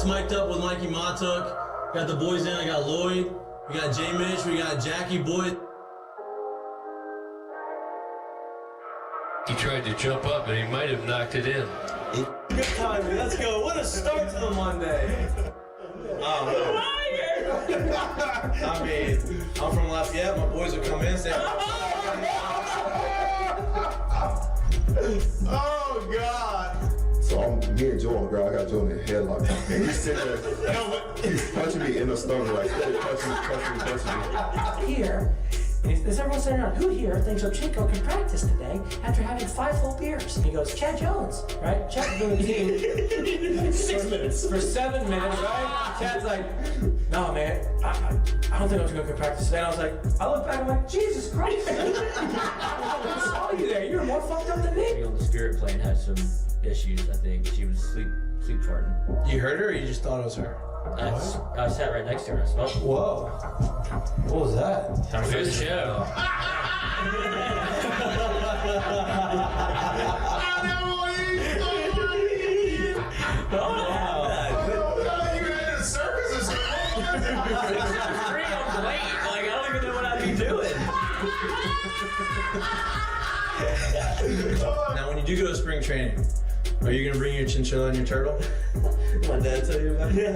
just mic'd up with Mikey Mahtook. Got the boys in. I got Lloyd. We got J. Mitch. We got Jackie Boyd. He tried to jump up, and he might have knocked it in. Good timing. Let's go. What a start to the Monday. I mean, I'm from Lafayette. My boys will come in and say, oh, God. So me and Joe on the ground. I got Joe in the headlock. And he's sitting there. He's punching me in the stomach, like, punching me. Here, is everyone sitting around? Who here thinks Ochinko can practice today after having 5 full beers? And he goes, Chad Jones, right? Chad Jones. 6 minutes. For 7 minutes, right? Chad's like, no, man, I don't think Ochinko can practice today. And I was like, I look back, I'm like, Jesus Christ. I saw you there. You were more fucked up than me. The spirit plane had some issues, I think. She was sleep farting. you heard her or you just thought it was her? I sat right next to her. I smelled it. Whoa. What was that? Good show. Now, when you do go to spring training, are you going to bring your chinchilla and your turtle? My dad tell you about it?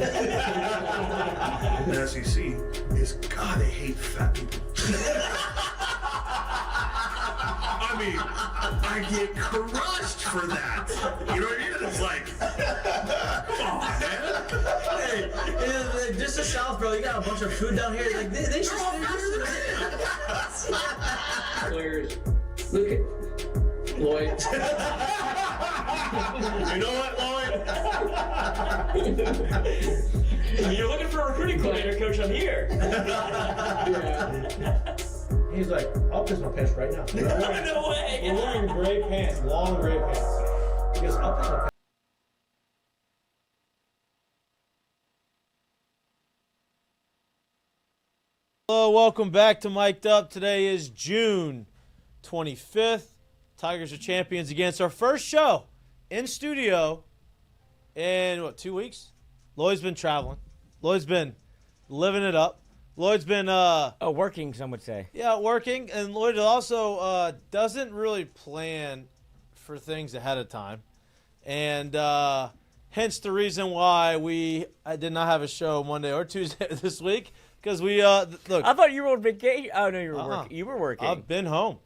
The SEC is, God, they hate fat people. I mean, I get crushed for that. You know what I mean? It's like, come on, man. Hey, just the South, bro. You got a bunch of food down here. Like, they should Players. Look at Lloyd. You know what, Lloyd? You're looking for a recruiting coordinator, coach. I'm here. He's like, I'll piss my pants right now. No way. We're wearing gray pants, long gray pants. He goes, I'll piss my pants. Hello, welcome back to Mik'd Up. Today is June 25th. Tigers are champions against our first show in studio in, 2 weeks? Lloyd's been traveling. Lloyd's been living it up. Lloyd's been working, some would say. Yeah, working, and Lloyd also doesn't really plan for things ahead of time, and hence the reason why I did not have a show Monday or Tuesday this week, because we look. I thought you were on vacation. Oh no, you were working. You were working. I've been home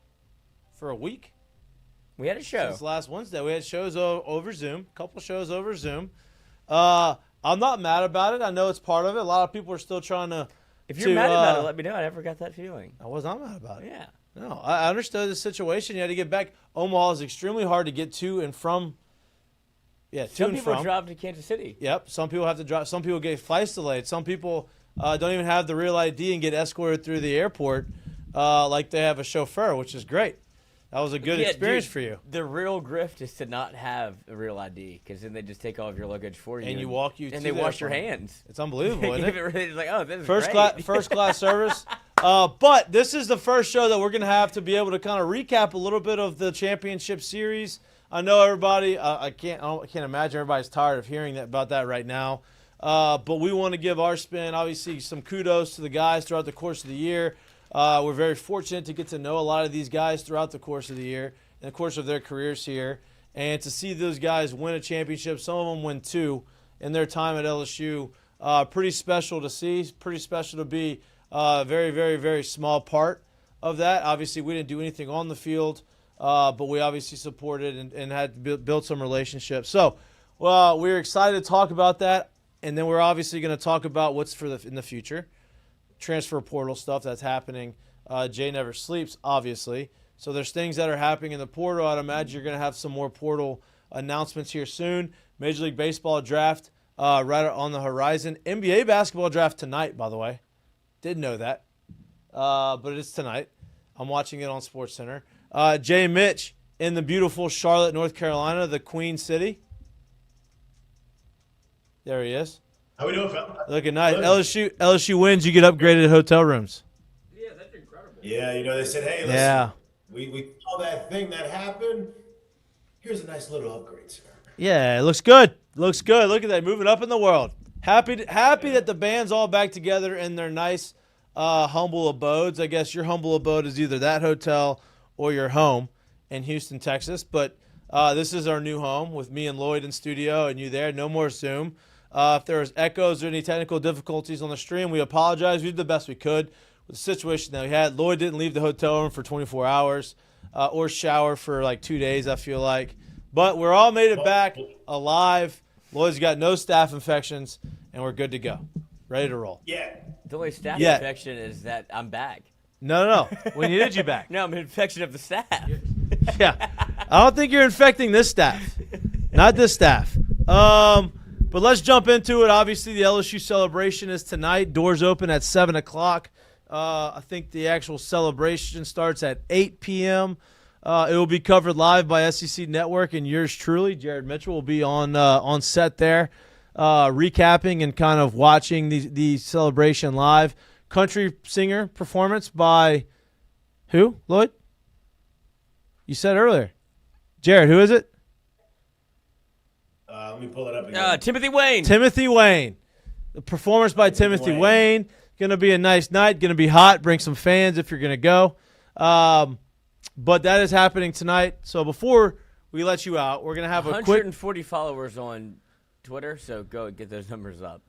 for a week. We had a show since last Wednesday. We had shows over Zoom, a couple shows over Zoom. I'm not mad about it. I know it's part of it. A lot of people are still trying to. If you're mad about it, let me know. I never got that feeling. I was not mad about it. Yeah. No, I understood the situation. You had to get back. Omaha is extremely hard to get to and from. Yeah, to Some and people from. drive to Kansas City. Yep. Some people have to drive. Some people get flights delayed. Some people don't even have the real ID and get escorted through the airport like they have a chauffeur, which is great. That was a good experience for you. The real grift is to not have a real ID, because then they just take all of your luggage for you. And you walk you and they wash your hands. It's unbelievable, isn't it? It's like, oh, this is first great. first class service. But this is the first show that we're going to have to be able to kind of recap a little bit of the championship series. I know everybody. I can't imagine everybody's tired of hearing about that right now. But we want to give our spin. Obviously, some kudos to the guys throughout the course of the year. We're very fortunate to get to know a lot of these guys throughout the course of the year and the course of their careers here. And to see those guys win a championship, some of them win 2 in their time at LSU, pretty special to see, pretty special to be a very, very, very small part of that. Obviously, we didn't do anything on the field, but we obviously supported and had to build some relationships. So we're excited to talk about that, and then we're obviously going to talk about what's in the future. Transfer portal stuff that's happening. Jay never sleeps, obviously. So there's things that are happening in the portal. I'd imagine you're going to have some more portal announcements here soon. Major League Baseball draft right on the horizon. NBA basketball draft tonight, by the way. Didn't know that. But it's tonight. I'm watching it on SportsCenter. Jay Mitch in the beautiful Charlotte, North Carolina, the Queen City. There he is. How we doing, fella? Looking nice. LSU wins, you get upgraded hotel rooms. Yeah, that's incredible. Yeah, they said, hey, listen, Yeah. we saw that thing that happened. Here's a nice little upgrade, sir. Yeah, it looks good. Looks good. Look at that. Moving up in the world. Happy that the band's all back together in their nice, humble abodes. I guess your humble abode is either that hotel or your home in Houston, Texas. But this is our new home with me and Lloyd in studio and you there. No more Zoom. If there was echoes or any technical difficulties on the stream, we apologize. We did the best we could with the situation that we had. Lloyd didn't leave the hotel room for 24 hours or shower for like 2 days, I feel like. But we're all made it back alive. Lloyd's got no staph infections, and we're good to go. Ready to roll. Yeah. The only staph Yeah. infection is that I'm back. No. We needed you back. No, I'm an infection of the staff. Yeah. I don't think you're infecting this staff. Not this staff. But let's jump into it. Obviously, the LSU celebration is tonight. Doors open at 7 o'clock. I think the actual celebration starts at 8 p.m. It will be covered live by SEC Network, and yours truly, Jared Mitchell, will be on set there, recapping and kind of watching the celebration live. Country singer performance by who, Lloyd? You said earlier. Jared, who is it? Let me pull it up again. Timothy Wayne. Timothy Wayne. The performance by Timothy Wayne. Going to be a nice night. Going to be hot. Bring some fans if you're going to go. But that is happening tonight. So before we let you out, we're going to have a quick. 140 followers on Twitter, so go get those numbers up.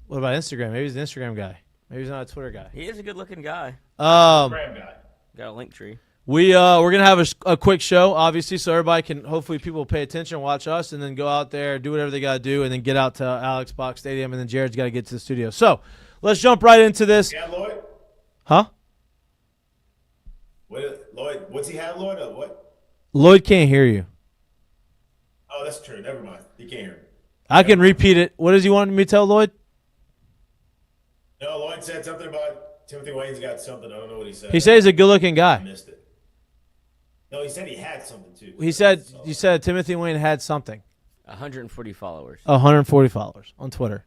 What about Instagram? Maybe he's an Instagram guy. Maybe he's not a Twitter guy. He is a good-looking guy. Graham guy. Got a link tree. We're going to have a quick show, obviously, so everybody can, hopefully people will pay attention, watch us, and then go out there, do whatever they got to do, and then get out to Alex Box Stadium, and then Jared's got to get to the studio. So let's jump right into this. Yeah, Lloyd? Huh? Lloyd, what's he have, Lloyd? What? Lloyd can't hear you. Oh, that's true. Never mind. He can't hear me. I can repeat it. What does he want me to tell Lloyd? No, Lloyd said something about Timothy Wayne's got something. I don't know what he said. He said he's a good-looking I guy. missed it. No, he said he had something, too. You said Timothy Wayne had something. 140 followers. 140 followers on Twitter.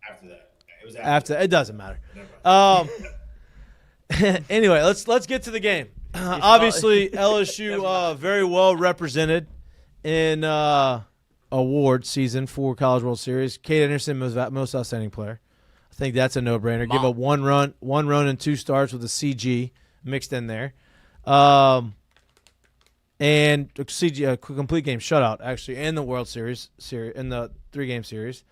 After that. It was After it doesn't matter. Never mind. Anyway, let's get to the game. Obviously, LSU very well represented in award season for College World Series. Kate Anderson, most outstanding player. I think that's a no-brainer. Give up one run and 2 starts with a CG mixed in there. And a complete game shutout, actually, in the World Series, in the 3-game series.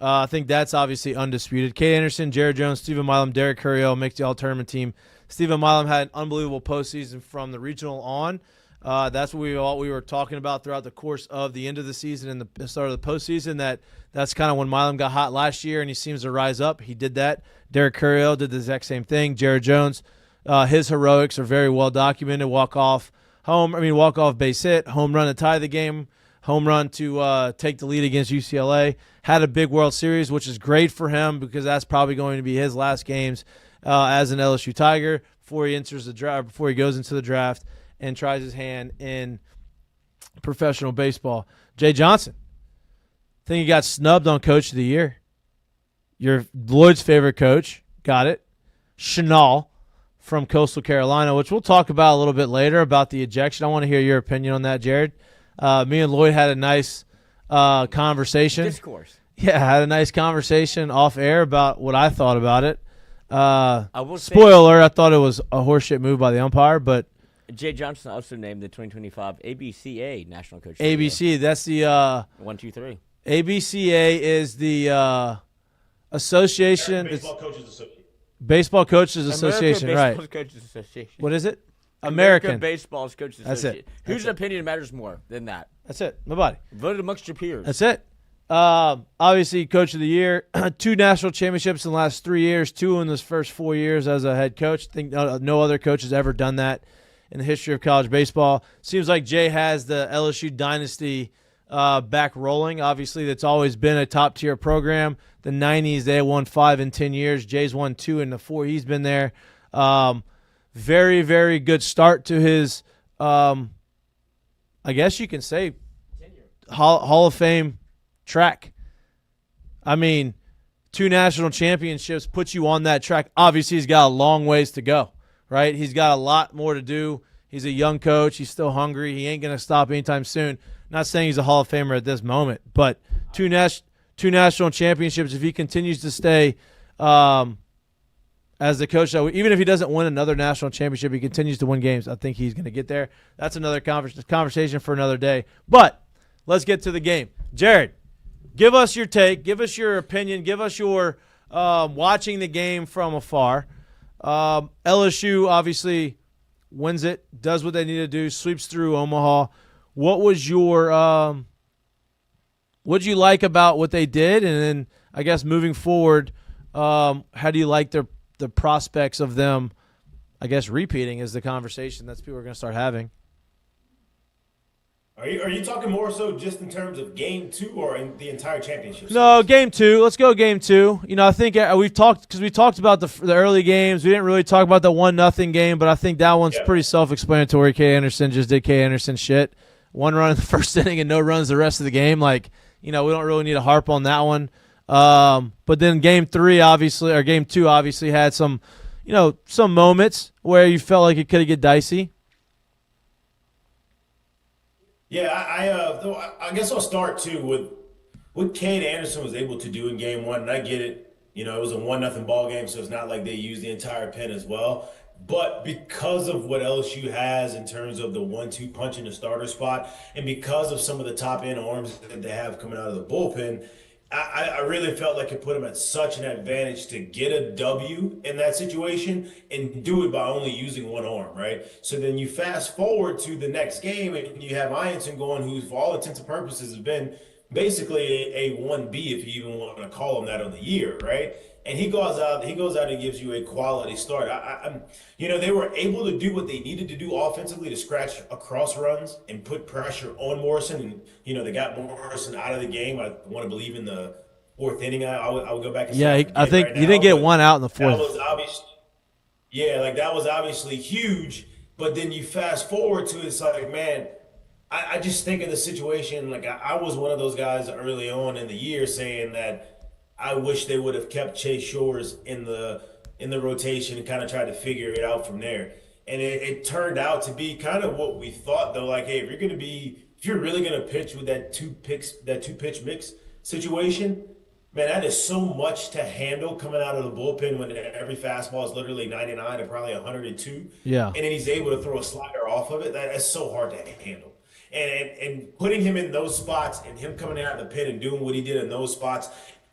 I think that's obviously undisputed. Kate Anderson, Jared Jones, Stephen Milam, Derek Curriel makes the all-tournament team. Stephen Milam had an unbelievable postseason from the regional on. That's what we were talking about throughout the course of the end of the season and the start of the postseason. That's kind of when Milam got hot last year, and he seems to rise up. He did that. Derek Curriel did the exact same thing. Jared Jones, his heroics are very well documented. Walk-off base hit, home run to tie the game, home run to take the lead against UCLA. Had a big World Series, which is great for him because that's probably going to be his last games as an LSU Tiger before he enters the draft, before he goes into the draft and tries his hand in professional baseball. Jay Johnson, I think he got snubbed on Coach of the Year. Your Lloyd's favorite coach got it. Chenal from Coastal Carolina, which we'll talk about a little bit later about the ejection. I want to hear your opinion on that, Jared. Me and Lloyd had a nice conversation. Discourse. Yeah, I had a nice conversation off air about what I thought about it. Spoiler alert, I thought it was a horseshit move by the umpire, but Jay Johnson also named the 2025 ABCA National Coach. ABC, that's the 1, 2, 3. ABCA is the association. Baseball Coaches Association. Baseball Coaches Association, American right? Baseball Coaches Association. What is it? American Baseball Coaches That's it. Association. Whose opinion matters more than that? That's it. Nobody. Voted amongst your peers. That's it. Obviously, Coach of the Year. 2 national championships in the last 3 years. 2 in his first 4 years as a head coach. I think no other coach has ever done that in the history of college baseball. Seems like Jay has the LSU dynasty back rolling. Obviously, that's always been a top-tier program. The 90s, they won 5 in 10 years. Jay's won 2 in the 4 he's been there. Very, very good start to his, I guess you can say, Hall of Fame track. I mean, 2 national championships put you on that track. Obviously, he's got a long ways to go, right? He's got a lot more to do. He's a young coach. He's still hungry. He ain't going to stop anytime soon. Not saying he's a Hall of Famer at this moment, but two 2 national championships if he continues to stay as the coach. So even if he doesn't win another national championship, he continues to win games. I think he's going to get there. That's another conversation for another day. But let's get to the game. Jared, give us your take. Give us your opinion. Give us your watching the game from afar. LSU obviously wins it, does what they need to do, sweeps through Omaha. What was your what did you like about what they did? And then I guess moving forward, how do you like the prospects of them, I guess, repeating is the conversation that people are going to start having. Are you talking more so just in terms of game 2 or in the entire championship? No, game 2. Let's go game 2. You know, I think we talked about the early games. We didn't really talk about the 1-0 game, but I think that one's pretty self-explanatory. K. Anderson just did K. Anderson shit. 1 run in the first inning and no runs the rest of the game. Like, you know, we don't really need to harp on that one. But then game 2 obviously had some, you know, some moments where you felt like it could get dicey. Yeah, I guess I'll start too with what Cade Anderson was able to do in game 1, and I get it. You know, it was a 1-0 ball game, so it's not like they used the entire pen as well. But because of what LSU has in terms of the 1-2 punch in the starter spot, and because of some of the top end arms that they have coming out of the bullpen, I really felt like it put them at such an advantage to get a W in that situation and do it by only using one arm, right? So then you fast forward to the next game and you have Ianson going, who for all intents and purposes has been basically a 1B, if you even want to call him that, on the year, right? And he goes out and gives you a quality start. You know, they were able to do what they needed to do offensively to scratch across runs and put pressure on Morrison. And, you know, they got Morrison out of the game. I want to believe in the 4th inning. I would go back and say I think he didn't get one out in the 4th. That was obviously, that was obviously huge. But then you fast forward to it's like, man, I just think of the situation. Like I was one of those guys early on in the year saying that I wish they would have kept Chase Shores in the rotation and kind of tried to figure it out from there. And it turned out to be kind of what we thought, though. Like, hey, if you're really gonna pitch with that two pitch mix situation, man, that is so much to handle coming out of the bullpen when every fastball is literally 99 to probably 102. Yeah. And then he's able to throw a slider off of it. That's so hard to handle. And putting him in those spots and him coming out of the pit and doing what he did in those spots,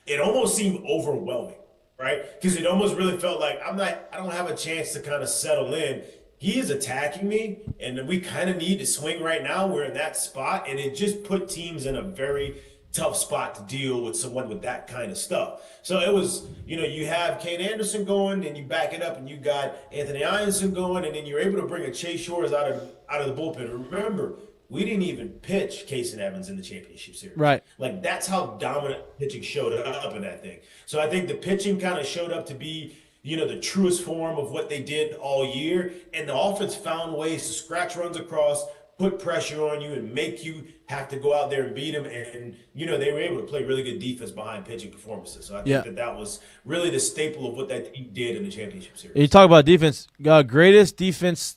it almost seemed overwhelming, right? Because it almost really felt like I don't have a chance to kind of settle in. He is attacking me, and we kind of need to swing right now. We're in that spot, and it just put teams in a very tough spot to deal with someone with that kind of stuff. So it was, you know, you have Cade Anderson going, and you back it up, and you got Anthony Ianson going, and then you're able to bring a Chase Shores out of the bullpen. Remember, we didn't even pitch Case and Evans in the championship series. Right. Like, that's how dominant pitching showed up in that thing. So I think the pitching kind of showed up to be, you know, the truest form of what they did all year. And the offense found ways to scratch runs across, put pressure on you, and make you have to go out there and beat them. And, you know, they were able to play really good defense behind pitching performances. So I think that was really the staple of what that team did in the championship series. You talk about defense. Greatest defense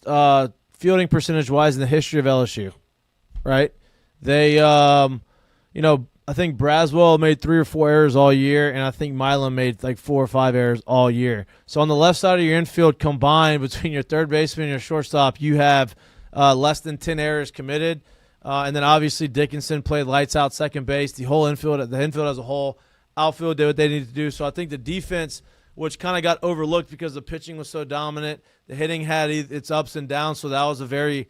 fielding percentage-wise in the history of LSU. Right? They, you know, I think Braswell made 3 or 4 errors all year, and I think Milam made like 4 or 5 errors all year. So on the left side of your infield combined between your third baseman and your shortstop, you have less than 10 errors committed. And then obviously Dickinson played lights out second base. The infield as a whole, outfield did what they needed to do. So I think the defense, which kind of got overlooked because the pitching was so dominant, the hitting had its ups and downs, so that was a very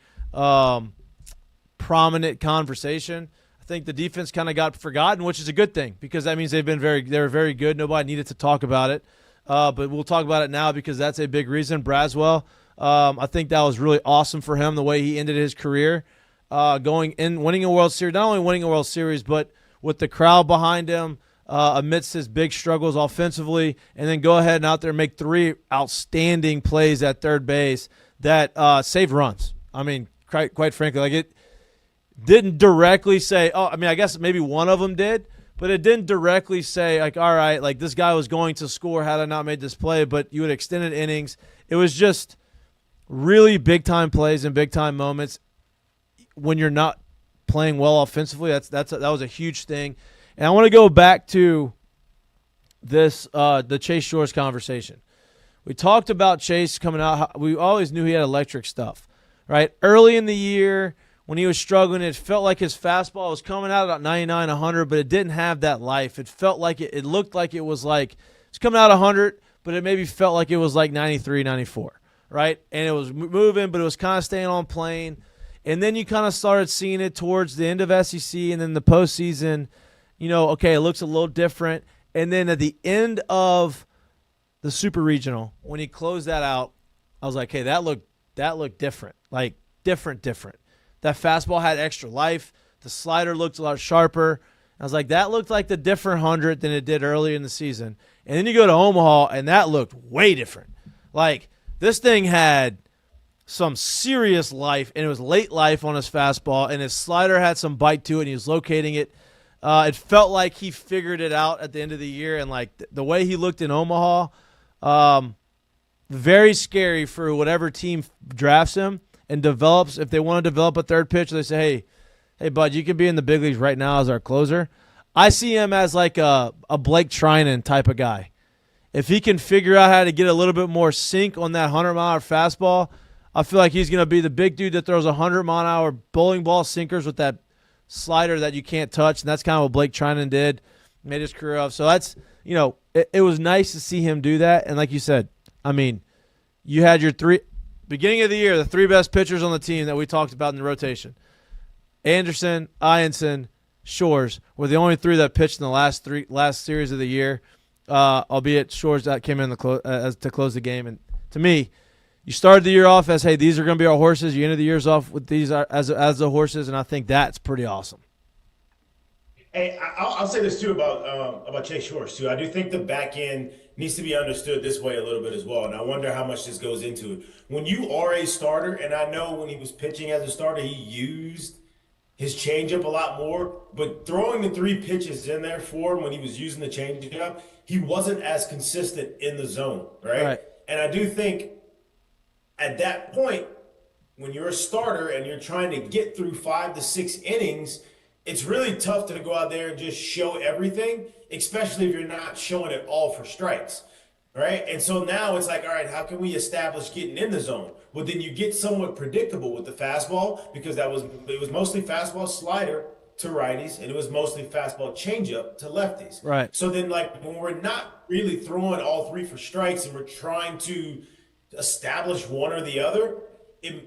prominent conversation. I think the defense kind of got forgotten, which is a good thing because that means they were very good. Nobody needed to talk about it, but we'll talk about it now because that's a big reason. Braswell, I think that was really awesome for him the way he ended his career, going in winning a World Series. Not only winning a World Series, but with the crowd behind him amidst his big struggles offensively, and then go ahead and out there make 3 outstanding plays at third base that saved runs. I mean, quite frankly, like it didn't directly say, I mean, I guess maybe one of them did, but it didn't directly say, like, all right, like this guy was going to score had I not made this play, but you had extended innings. It was just really big-time plays and big-time moments when you're not playing well offensively. That was a huge thing. And I want to go back to this the Chase Shores conversation. We talked about Chase coming out. We always knew he had electric stuff, right? Early in the year when he was struggling, it felt like his fastball was coming out at 99, 100, but it didn't have that life. It felt like it looked like it was like it's coming out 100, but it maybe felt like it was like 93, 94, right? And it was moving, but it was kind of staying on plane. And then you kind of started seeing it towards the end of SEC and then the postseason. Okay, it looks a little different. And then at the end of the Super Regional, when he closed that out, I was like, hey, that looked different. Like, different. That fastball had extra life. The slider looked a lot sharper. I was like, that looked like the different 100 than it did earlier in the season. And then you go to Omaha, and that looked way different. Like, this thing had some serious life, and it was late life on his fastball, and his slider had some bite to it, and he was locating it. It felt like he figured it out at the end of the year, and like the way he looked in Omaha, very scary for whatever team drafts him and develops. If they want to develop a third pitcher, they say, hey, bud, you can be in the big leagues right now as our closer. I see him as like a Blake Trinan type of guy. If he can figure out how to get a little bit more sink on that 100-mile-an-hour fastball, I feel like he's going to be the big dude that throws 100-mile-an-hour bowling ball sinkers with that slider that you can't touch, and that's kind of what Blake Trinan did, made his career off. So that's, it was nice to see him do that. And like you said, I mean, you had your beginning of the year, the three best pitchers on the team that we talked about in the rotation. Anderson, Ianson, Shores were the only three that pitched in the last series of the year, albeit Shores that came in to close the game. And to me, you started the year off as, hey, these are going to be our horses. You ended the years off with these as the horses, and I think that's pretty awesome. Hey, I'll say this too about Chase Shores too. I do think the back end needs to be understood this way a little bit as well, and I wonder how much this goes into it. When you are a starter, and I know when he was pitching as a starter, he used his changeup a lot more, but throwing the three pitches in there for him when he was using the changeup, he wasn't as consistent in the zone, right? And I do think at that point, when you're a starter and you're trying to get through 5 to 6 innings, it's really tough to go out there and just show everything, especially if you're not showing it all for strikes, right? And so now it's like, all right, how can we establish getting in the zone? Well, then you get somewhat predictable with the fastball because it was mostly fastball slider to righties, and it was mostly fastball changeup to lefties. Right. So then, like, when we're not really throwing all three for strikes and we're trying to establish one or the other,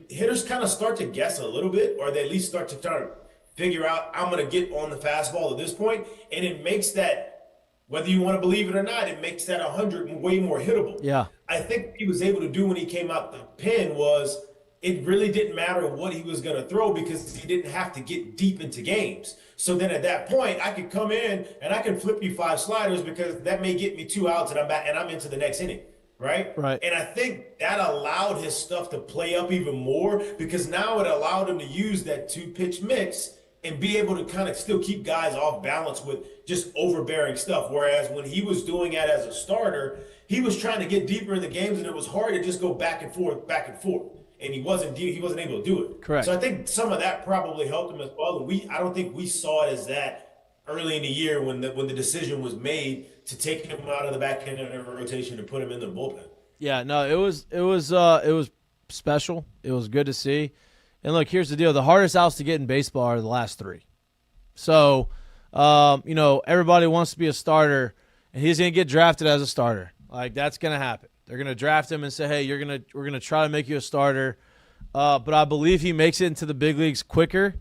hitters kind of start to guess a little bit, or they at least start to try to figure out, I'm going to get on the fastball at this point, and it makes that, whether you want to believe it or not, it makes that 100 way more hittable. Yeah. I think what he was able to do when he came out the pen was it really didn't matter what he was going to throw because he didn't have to get deep into games. So then at that point, I could come in and I can flip you 5 sliders because that may get me 2 outs and I'm back and I'm into the next inning. Right? And I think that allowed his stuff to play up even more because now it allowed him to use that 2-pitch mix and be able to kind of still keep guys off balance with just overbearing stuff. Whereas when he was doing that as a starter, he was trying to get deeper in the games and it was hard to just go back and forth. And he wasn't able to do it. Correct. So I think some of that probably helped him as well. And I don't think we saw it as that early in the year when the decision was made to take him out of the back end of the rotation and put him in the bullpen. Yeah, no, it was special. It was good to see. And look, here's the deal: the hardest outs to get in baseball are the last 3. So, everybody wants to be a starter, and he's going to get drafted as a starter. Like that's going to happen. They're going to draft him and say, "Hey, we're going to try to make you a starter." But I believe he makes it into the big leagues quicker,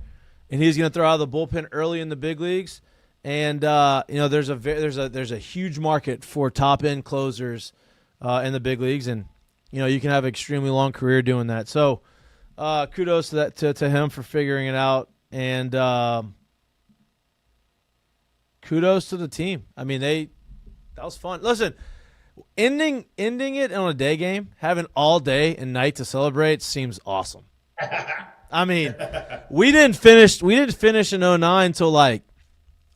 and he's going to throw out of the bullpen early in the big leagues. And there's a huge market for top end closers in the big leagues, and you can have an extremely long career doing that. So kudos to that to him for figuring it out, and kudos to the team. I mean, that was fun. Listen, ending it on a day game, having all day and night to celebrate seems awesome. I mean, we didn't finish in 09 till like,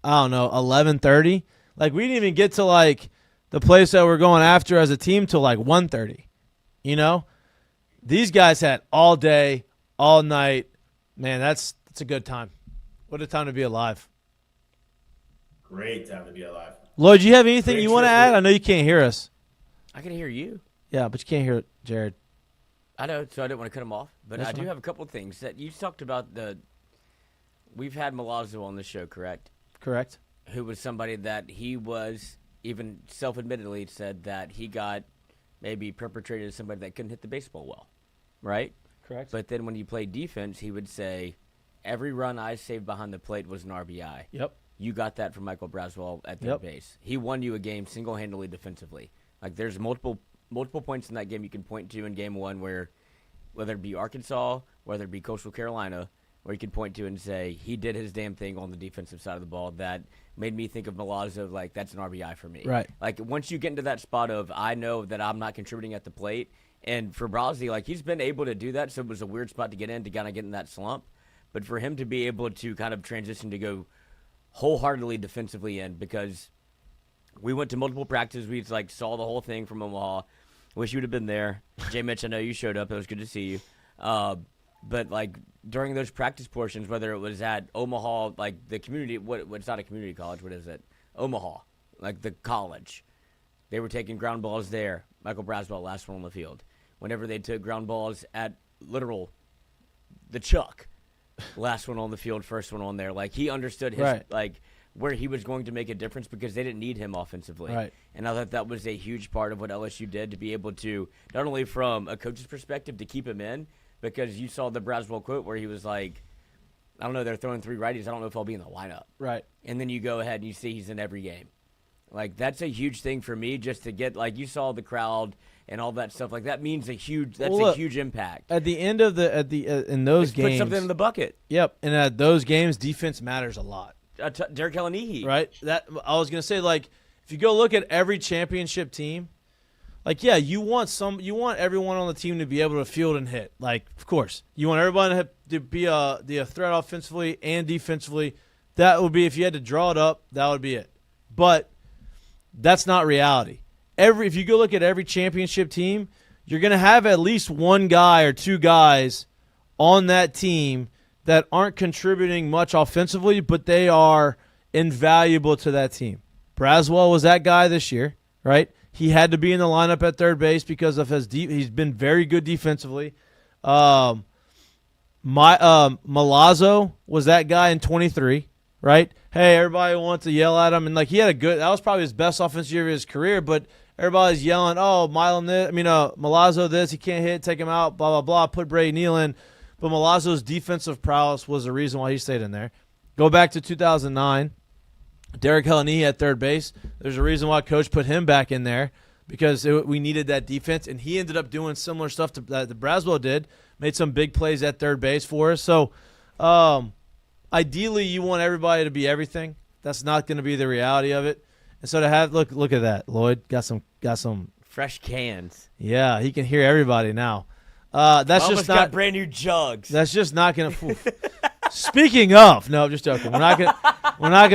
I don't know, 11:30. Like, we didn't even get to, like, the place that we're going after as a team till, like, 1:30. These guys had all day, all night. Man, that's a good time. What a time to be alive. Great time to be alive. Lloyd, you have anything Great you want to trip. add? I know you can't hear us. I can hear you. Yeah, but you can't hear Jared. I know, so I didn't want to cut him off. But That's I do fine. have a couple of things that you talked about. We've had Milazzo on the show, correct? Correct. Who was somebody that he was, even self-admittedly, said that he got maybe perpetrated as somebody that couldn't hit the baseball well, right? Correct. But then when you play defense, he would say, every run I saved behind the plate was an RBI. Yep. You got that from Michael Braswell at third Yep. base. He won you a game single-handedly defensively. Like, there's multiple points in that game you can point to in game one where, whether it be Arkansas, whether it be Coastal Carolina, where you can point to and say, he did his damn thing on the defensive side of the ball that made me think of Milazzo, like, that's an RBI for me. Right. Like, once you get into that spot of, I know that I'm not contributing at the plate, and for Braswell, like, he's been able to do that, so it was a weird spot to kind of get in that slump. But for him to be able to kind of transition to go wholeheartedly defensively in, because we went to multiple practices. We like saw the whole thing from Omaha. Wish you would have been there. Jay Mitch, I know you showed up. It was good to see you. But like during those practice portions, whether it was at Omaha, like the community, what's not a community college, what is it? Omaha, like the college. They were taking ground balls there. Michael Braswell, last one on the field. Whenever they took ground balls at literal the Chuck, last one on the field, first one on there. Like he understood his Right. like where he was going to make a difference because they didn't need him offensively. Right. And I thought that was a huge part of what LSU did to be able to, not only from a coach's perspective, to keep him in, because you saw the Braswell quote where he was like, I don't know, they're throwing three righties. I don't know if I'll be in the lineup. Right. And then you go ahead and you see he's in every game. Like, that's a huge thing for me just to get, like, you saw the crowd and all that stuff. Like, that means a huge impact. At the end of in those Put games, something in the bucket. Yep, and at those games, defense matters a lot. Derek Kalanihi. Right. That I was gonna say, like, if you go look at every championship team, like, yeah, you want everyone on the team to be able to field and hit. Like, of course, you want everybody to be a threat offensively and defensively. That would be, if you had to draw it up, that would be it. But that's not reality. If you go look at every championship team, you're going to have at least one guy or two guys on that team that aren't contributing much offensively, but they are invaluable to that team. Braswell was that guy this year, right? He had to be in the lineup at third base because of he's been very good defensively. Milazzo was that guy in 23, right? Hey, everybody wants to yell at him, and like that was probably his best offensive year of his career, but everybody's yelling, oh, Milazzo this, he can't hit, take him out, blah, blah, blah, put Brady Neal in. But Milazzo's defensive prowess was the reason why he stayed in there. Go back to 2009, Derek Kalanihi at third base. There's a reason why Coach put him back in there, because we needed that defense, and he ended up doing similar stuff that Braswell did, made some big plays at third base for us. So, ideally, you want everybody to be everything. That's not going to be the reality of it. And so to have look at that, Lloyd got some Fresh cans. Yeah, he can hear everybody now. That's just not got brand new jugs. That's just not going to. Speaking of, no, I'm just joking. We're not going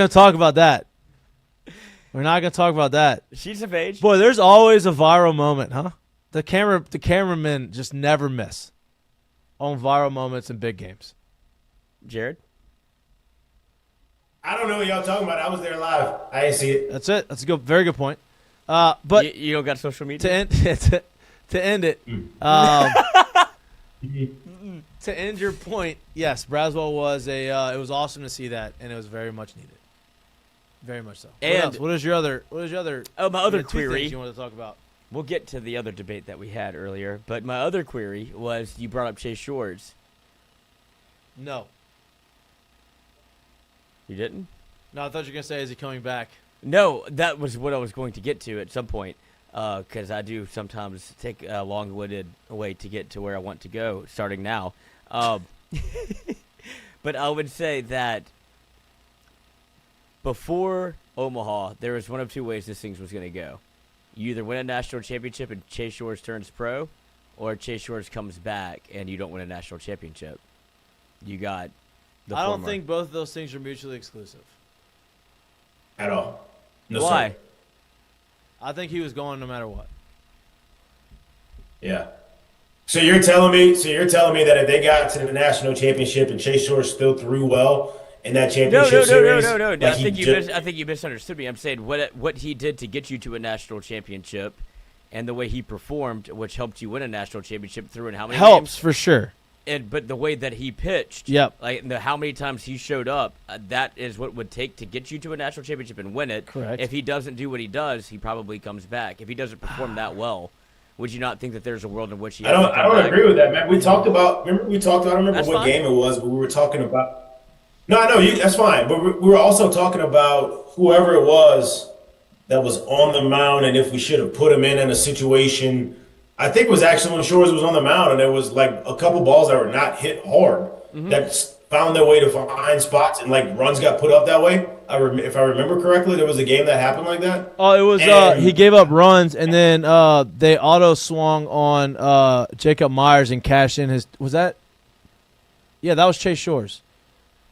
to talk about that. We're not going to talk about that. She's of age. Boy, there's always a viral moment, huh? The cameramen just never miss on viral moments in big games. Jared? I don't know what y'all talking about. I was there live. I didn't see it. That's it. That's a very good point. But you don't got social media? to end it, to end your point, yes, Braswell was it was awesome to see that, and it was very much needed. Very much so. And what is your other? Oh, my other two query. things you want to talk about? We'll get to the other debate that we had earlier, but my other query was you brought up Chase Shores. No. You didn't? No, I thought you were gonna say, is he coming back? No, that was what I was going to get to at some point, because I do sometimes take a long-winded way to get to where I want to go, starting now. But I would say that before Omaha, there was one of two ways this thing was going to go. You either win a national championship and Chase Shores turns pro, or Chase Shores comes back and you don't win a national championship. You got the I don't former. think both of those things are mutually exclusive. At all. No, Why? sir. I think he was going no matter what. Yeah. So you're telling me that if they got to the national championship and Chase Shores still threw well in that No, championship series. no. Like I think you misunderstood me. I'm saying what he did to get you to a national championship, and the way he performed, which helped you win a national championship through in how many Helps games? for sure. But the way that he pitched, Yep. like how many times he showed up, that is what would take to get you to a national championship and win it. Correct. If he doesn't do what he does, he probably comes back. If he doesn't perform that well, would you not think that there's a world in which he? I don't agree with that, man. We talked about. I don't remember That's what fine. game it was, but we were talking about. No, I know that's fine. But we were also talking about whoever it was that was on the mound, and if we should have put him in a situation. I think it was actually when Shores was on the mound, and there was like a couple balls that were not hit hard that found their way to find spots, and like runs got put up that way. If I remember correctly, there was a game that happened like that. Oh, it was he gave up runs, and then they auto swung on Jacob Myers and cashed in his. Was that? Yeah, that was Chase Shores.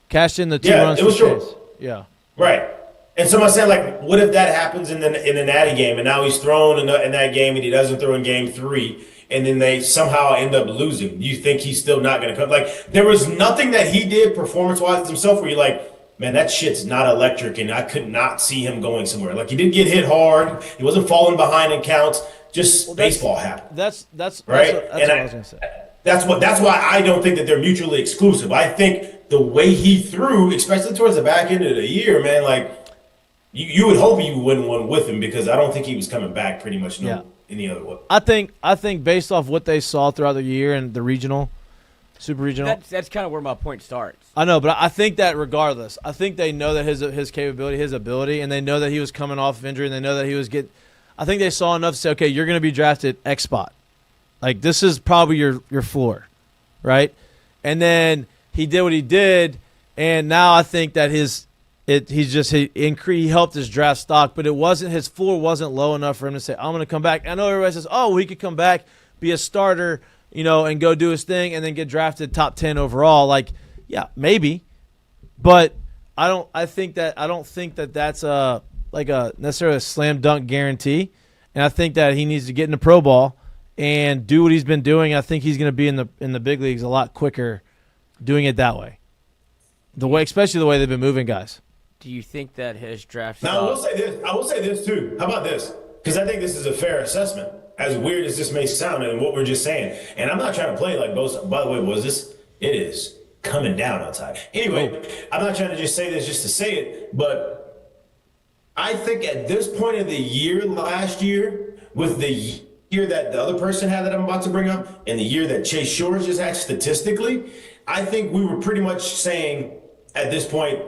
Cashed in the 2 runs. It was for Shores. Chase. Yeah. Right. And somebody said, like, what if that happens in the Natty game, and now he's thrown in that game, and he doesn't throw in game 3, and then they somehow end up losing? You think he's still not going to come? Like, there was nothing that he did performance-wise himself where you're like, man, that shit's not electric, and I could not see him going somewhere. Like, he didn't get hit hard. He wasn't falling behind in counts. Just baseball happened. That's right. That's what I was gonna say. That's why I don't think that they're mutually exclusive. I think the way he threw, especially towards the back end of the year, man, like, you would hope you win one with him because I don't think he was coming back pretty much any other way. I think based off what they saw throughout the year and the regional, super regional. That's kind of where my point starts. I know, but I think that regardless, I think they know that his capability, his ability, and they know that he was coming off of injury, and they know that he was getting. I think they saw enough to say, okay, you're going to be drafted X spot. Like, this is probably your floor, right? And then he did what he did, and now I think that he helped his draft stock, but his floor wasn't low enough for him to say, I'm going to come back. I know everybody says, oh, he could come back, be a starter, and go do his thing and then get drafted top 10 overall. Like, yeah, maybe. But I don't think that that's necessarily a slam dunk guarantee. And I think that he needs to get in the pro ball and do what he's been doing. I think he's going to be in the big leagues a lot quicker doing it that way. Especially the way they've been moving guys. Do you think that his draft? Now, I will say this too. How about this? Because I think this is a fair assessment. As weird as this may sound, and what we're just saying, and I'm not trying to play like both. By the way, it is coming down outside. Anyway, I'm not trying to just say this just to say it, but I think at this point of the year, last year, with the year that the other person had that I'm about to bring up, and the year that Chase Shores just had statistically, I think we were pretty much saying at this point.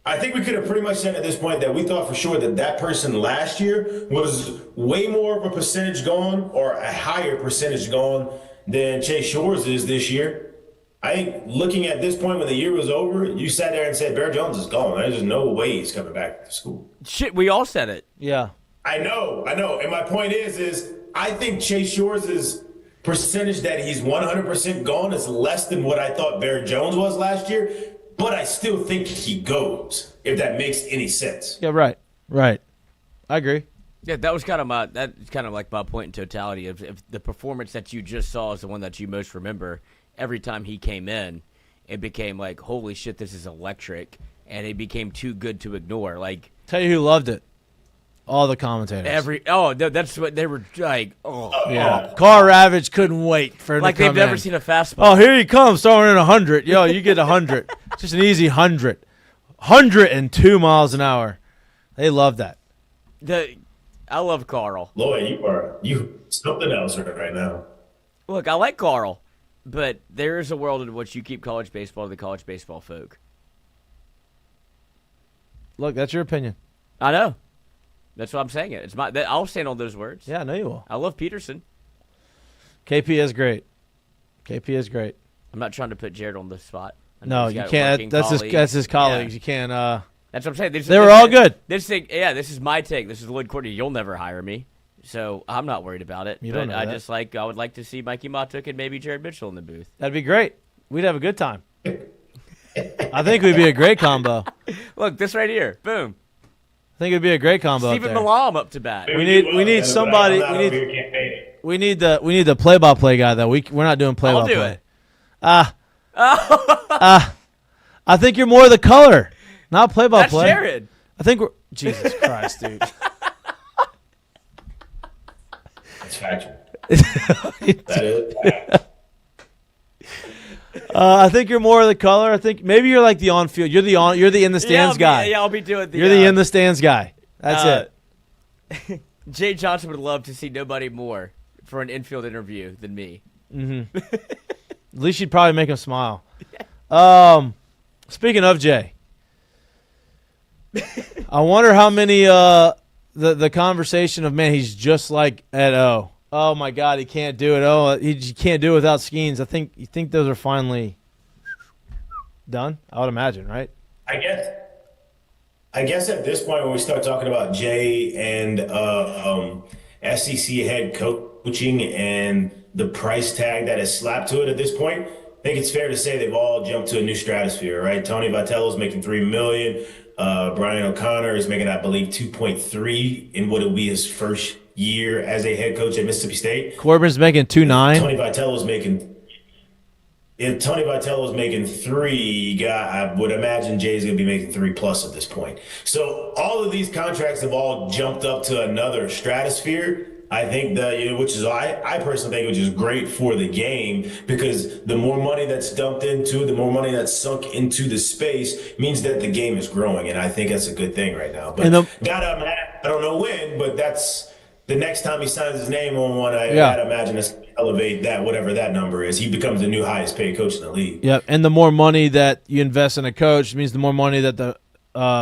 I think we could have pretty much said at this point that we thought for sure that person last year was way more of a percentage gone or a higher percentage gone than Chase Shores is this year. I think looking at this point when the year was over, you sat there and said, Bear Jones is gone. There's no way he's coming back to school. Shit, we all said it. Yeah. I know. And my point is I think Chase Shores' percentage that he's 100% gone is less than what I thought Bear Jones was last year. But I still think he goes, if that makes any sense. Yeah, right. I agree. Yeah, that was kind of like my point in totality. If the performance that you just saw is the one that you most remember, every time he came in, it became like, holy shit, this is electric, and it became too good to ignore. Like, tell you who loved it. All the commentators. That's what they were like. Oh, yeah. Carl Ravage couldn't wait for him like to come they've never in. seen a fastball. Oh, here he comes, throwing in 100. Yo, you get 100. Just an easy 100. 102 miles an hour. They love that. I love Carl. Lloyd, you something else right now. Look, I like Carl, but there is a world in which you keep college baseball to the college baseball folk. Look, that's your opinion. I know. That's what I'm saying. I'll stand on those words. Yeah, I know you will. I love Peterson. KP is great. I'm not trying to put Jared on the spot. No, you can't. That's his colleagues. Yeah. You can't. That's what I'm saying. They were all good. This is my take. This is Lloyd Courtney. You'll never hire me, so I'm not worried about it. You don't know that. I would like to see Mikie Mahtook and maybe Jared Mitchell in the booth. That'd be great. We'd have a good time. I think we'd be a great combo. Look, this right here. Boom. I think it'd be a great combo. Stephen Malam up to bat. We need somebody. We need the play-by-play guy though. We're not doing play-by-play. I'll do it. I think you're more the color, not play-by-play. That's Jared. I think we're Jesus Christ, dude. It's factual. That is fact. I think you're more of the color. I think maybe you're like the on-field. You're the in the stands guy. Yeah, I'll be doing the. You're the in the stands guy. That's it. Jay Johnson would love to see nobody more for an infield interview than me. Mm-hmm. At least you'd probably make him smile. Speaking of Jay, I wonder how many the conversation of, man, he's just like Ed O. Oh my God, he can't do it. Oh, he can't do it without Skeens. You think those are finally done? I would imagine, right? I guess at this point when we start talking about Jay and SEC head coaching and the price tag that is slapped to it at this point, I think it's fair to say they've all jumped to a new stratosphere, right? Tony Vitello's making $3 million. Brian O'Connor is making, I believe, 2.3 in what will be his first year as a head coach at Mississippi State. Corbin's making 2.9. Tony Vitello's making. If Tony Vitello's making 3, I would imagine Jay's going to be making 3+ at this point. So all of these contracts have all jumped up to another stratosphere. I think that, which is I personally think, which is great for the game, because the more money that's dumped into, the more money that's sunk into the space means that the game is growing, and I think that's a good thing right now. But I don't know when, but that's the next time he signs his name on one. I gotta imagine it's gonna elevate that, whatever that number is. He becomes the new highest paid coach in the league. Yep, and the more money that you invest in a coach means the more money that the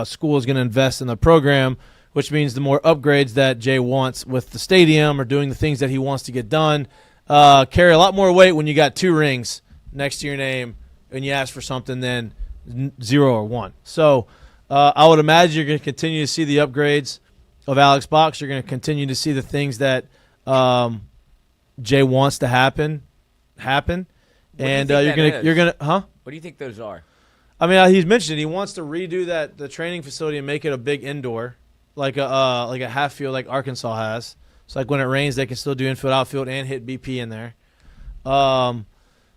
school is going to invest in the program, which means the more upgrades that Jay wants with the stadium or doing the things that he wants to get done. Carry a lot more weight when you got 2 rings next to your name and you ask for something than 0 or 1. So I would imagine you're going to continue to see the upgrades of Alex Box. You're going to continue to see the things that Jay wants to happen. And you're gonna What do you think those are? I mean, he's mentioned he wants to redo the training facility and make it a big indoor, like a half field like Arkansas has. So like when it rains, they can still do infield, outfield, and hit BP in there.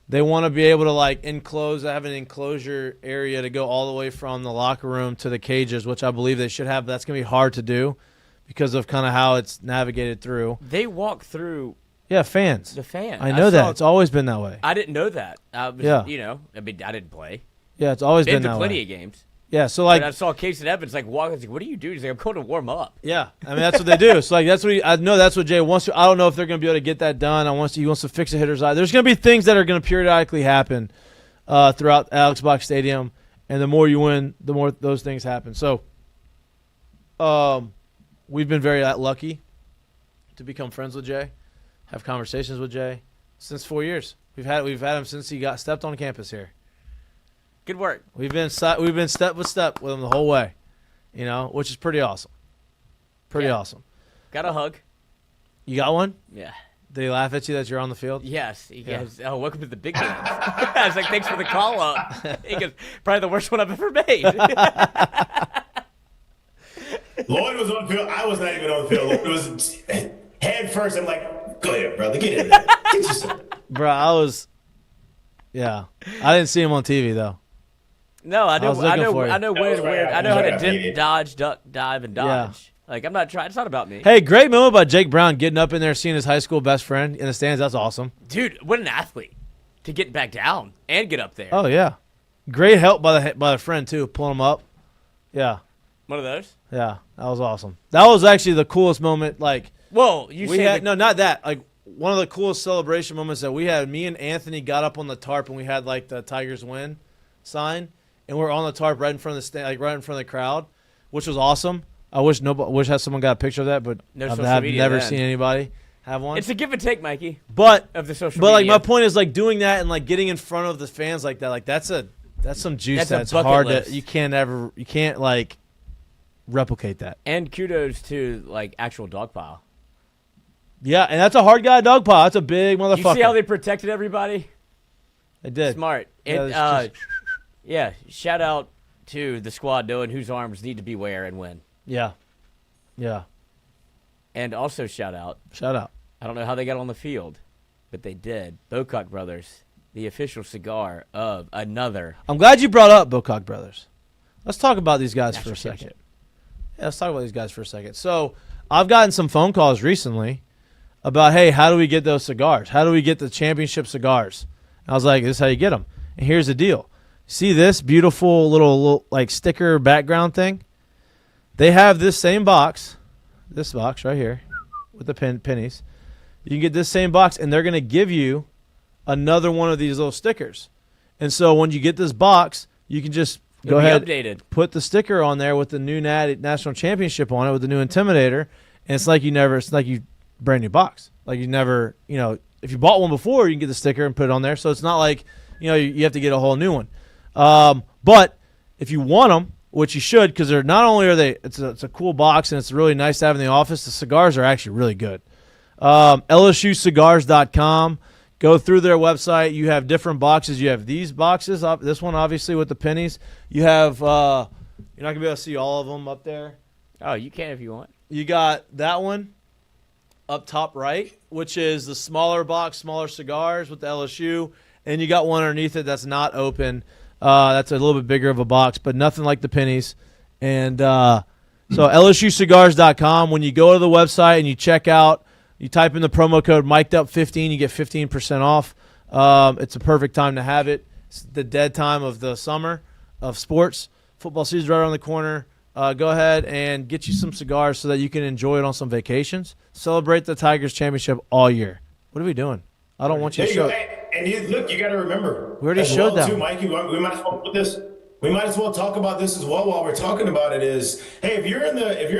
They want to be able to have an enclosure area to go all the way from the locker room to the cages, which I believe they should have. But that's gonna be hard to do because of kind of how it's navigated through. They walk through. Yeah, fans. The fans. I know that. It's always been that way. I didn't know that. I didn't play. Yeah, it's always been that way. Been to plenty of games. Yeah, so but I saw Casey Evans walking. I was like, "What do you do?" He's like, "I'm going to warm up." Yeah, I mean that's what they do. So that's what I know. That's what Jay wants to. I don't know if they're going to be able to get that done. He wants to fix the hitter's eye. There's going to be things that are going to periodically happen throughout Alex Box Stadium, and the more you win, the more those things happen. So, we've been very lucky to become friends with Jay, have conversations with Jay since 4 years. We've had him since he got stepped on campus here. Good work. We've been step with step with him the whole way, which is pretty awesome. Pretty awesome. Got a hug. You got one? Yeah. Did he laugh at you that you're on the field? Yes. He goes, "Oh, welcome to the big games." I was like, "Thanks for the call up." He goes, "Probably the worst one I've ever made." Lloyd was on the field. I was not even on the field. It was head first. I'm like, "Go ahead, brother. Get in there. Get yourself." Bro, I didn't see him on TV though. No, I know when and weird. I know how to dip, Yeah. dodge, duck, dive, and dodge. I'm not trying. It's not about me. Hey, great moment by Jake Brown getting up in there, seeing his high school best friend in the stands. That's awesome. Dude, what an athlete to get back down and get up there. Oh yeah, great help by the friend too, pulling him up. Yeah. One of those. Yeah, that was awesome. That was actually the coolest moment. Whoa, not that. One of the coolest celebration moments that we had. Me and Anthony got up on the tarp and we had the Tigers win sign, and we're on the tarp right in front of the stand, right in front of the crowd, which was awesome. I wish someone got a picture of that, but I've never seen anybody have one. It's a give and take, Mikey. But of the social media. My point is doing that and getting in front of the fans like that. That's some juice that's hard list. to you can't replicate that. And kudos to actual dog pile. Yeah, and that's a hard guy dog pile. That's a big motherfucker. You see how they protected everybody? They did. Smart. Yeah, shout out to the squad knowing whose arms need to be where and when. Yeah. Yeah. And also shout out. I I don't know how they got on the field, but they did. Bocock brothers the official cigar of another. I'm glad you brought up Bocock Brothers. Let's talk about these guys for a second. championship. Yeah, let's talk about these guys for a second. So I've gotten some phone calls recently about, hey, how do we get those cigars? How do we get the championship cigars? And I was like, this is how you get them. And here's the deal. See this beautiful little like sticker background thing? They have this same box, this box right here with the pennies. You can get this same box, and they're going to give you another one of these little stickers. And so when you get this box, you can just go ahead, updated. put the sticker on there with the new national championship on it with the new Intimidator, and it's like you brand new box. Like you never, if you bought one before, you can get the sticker and put it on there. So it's not like, you have to get a whole new one. But if you want them, which you should, because they're not only are they, it's a cool box and it's really nice to have in the office. The cigars are actually really good. LSUcigars.com. Go through their website. You have different boxes. You have these boxes. This one, obviously, with the pennies. You have, you're not going to be able to see all of them up there. Oh, you can if you want. You got that one up top right, which is the smaller box, smaller cigars with the LSU. And you got one underneath it that's not open. That's a little bit bigger of a box, but nothing like the pennies. And so LSUcigars.com, when you go to the website and you check out, you type in the promo code MIKED15, you get 15% off. It's a perfect time to have it. It's the dead time of the summer of sports. Football season's right around the corner. Go ahead and get you some cigars so that you can enjoy it on some vacations. Celebrate the Tigers championship all year. What are we doing? I don't want you to show it. And look, you got to remember. We already showed that. Too, Mikey, we might as well put this. We might as well talk about this as well while we're talking about it. Is, hey, if you're in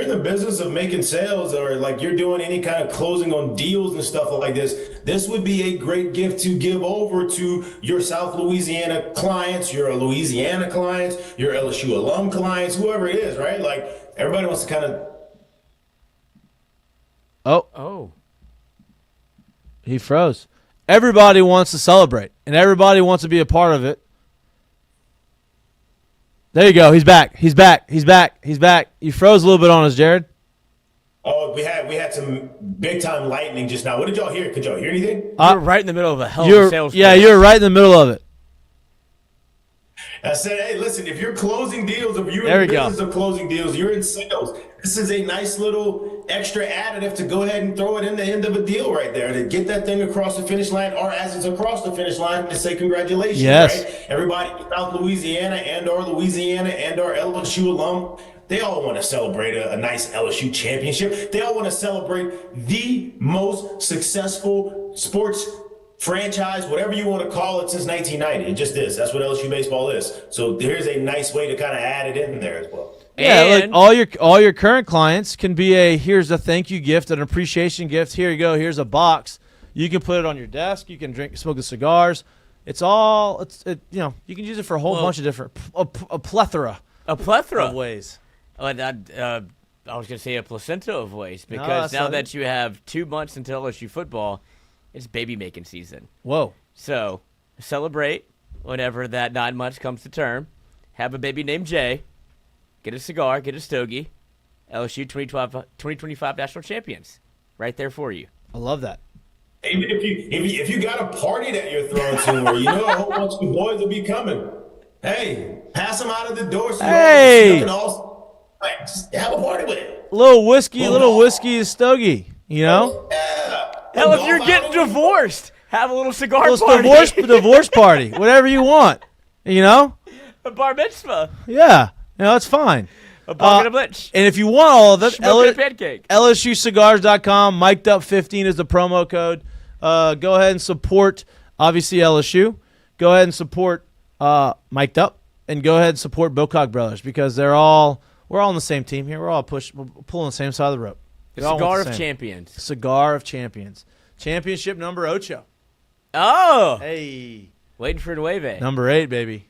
the business of making sales, or like you're doing any kind of closing on deals and stuff like this would be a great gift to give over to your South Louisiana clients, your Louisiana clients, your LSU alum clients, whoever it is, right? Like everybody wants to kind of. Oh. He froze. Everybody wants to celebrate, and everybody wants to be a part of it. There you go. He's back. He's back. You froze a little bit on us, Jared. Oh, we had some big time lightning just now. What did y'all hear? Could y'all hear anything? You're right in the middle of a hell of a sales pitch. You're right in the middle of it. I said, hey, listen, if you're closing deals, if you're in the business of closing deals, you're in sales, this is a nice little extra additive to go ahead and throw it in the end of a deal right there to get that thing across the finish line, or as it's across the finish line, to say congratulations, yes. Right? Everybody in South Louisiana and our LSU alum, they all want to celebrate a nice LSU championship. They all want to celebrate the most successful sports franchise, whatever you want to call it, since 1990. It just is. That's what LSU baseball is. So here's a nice way to kind of add it in there as well. Yeah, like all your current clients can be here's a thank you gift, an appreciation gift. Here you go. Here's a box. You can put it on your desk. You can smoke the cigars. You can use it for a whole bunch of different a plethora of ways. I was going to say a placenta of ways, because now that you have 2 months until LSU football, it's baby making season. Whoa. So celebrate whenever that 9 months comes to term. Have a baby named Jay. Get a cigar, get a stogie. LSU 2025 national champions. Right there for you. I love that. Even if you got a party that you're throwing to, or a whole bunch of boys will be coming, hey, pass them out of the door. So you can all just have a party with it. Little whiskey is stogie, Yeah. Hell, if you're getting divorced, have a little cigar party. Divorce party, whatever you want, A bar mitzvah. Yeah, it's fine. A bucket of blitz. And if you want all of it, pancake. LSUcigars.com, MIKED15 is the promo code. Go ahead and support, obviously, LSU. Go ahead and support Miked Up, and go ahead and support Bocock Brothers, because we're all on the same team here. We're pulling the same side of the rope. The cigar of champions. Cigar of champions. Championship number 8. Oh. Hey. Waiting for Nueve. Number 8, baby.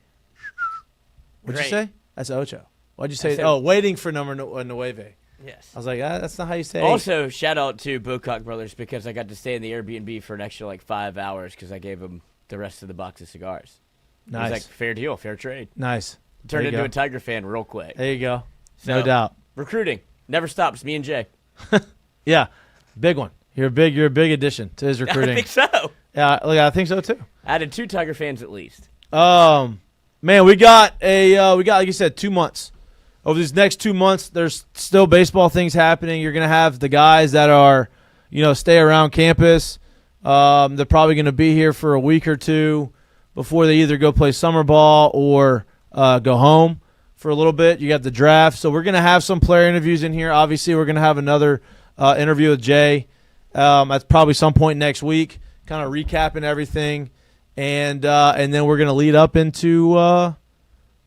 What'd you say? That's 8. Why'd you say? Waiting for number Nueve. Yes. I was like, that's not how you say it. Also, shout out to Bocock Brothers, because I got to stay in the Airbnb for an extra 5 hours because I gave them the rest of the box of cigars. Nice. It was fair deal, fair trade. Nice. Turned into a Tiger fan real quick. There you go. So, no doubt. Recruiting never stops. Me and Jay. Yeah, big one. You're a big addition to his recruiting. I think so. Yeah, I think so too. Added 2 Tiger fans at least. Man, we got like you said, 2 months. Over these next 2 months, there's still baseball things happening. You're gonna have the guys that are, stay around campus. They're probably gonna be here for a week or two before they either go play summer ball or go home for a little bit. You got the draft, so we're gonna have some player interviews in here. Obviously, we're gonna have another interview with Jay at probably some point next week, kind of recapping everything, and then we're gonna lead up into the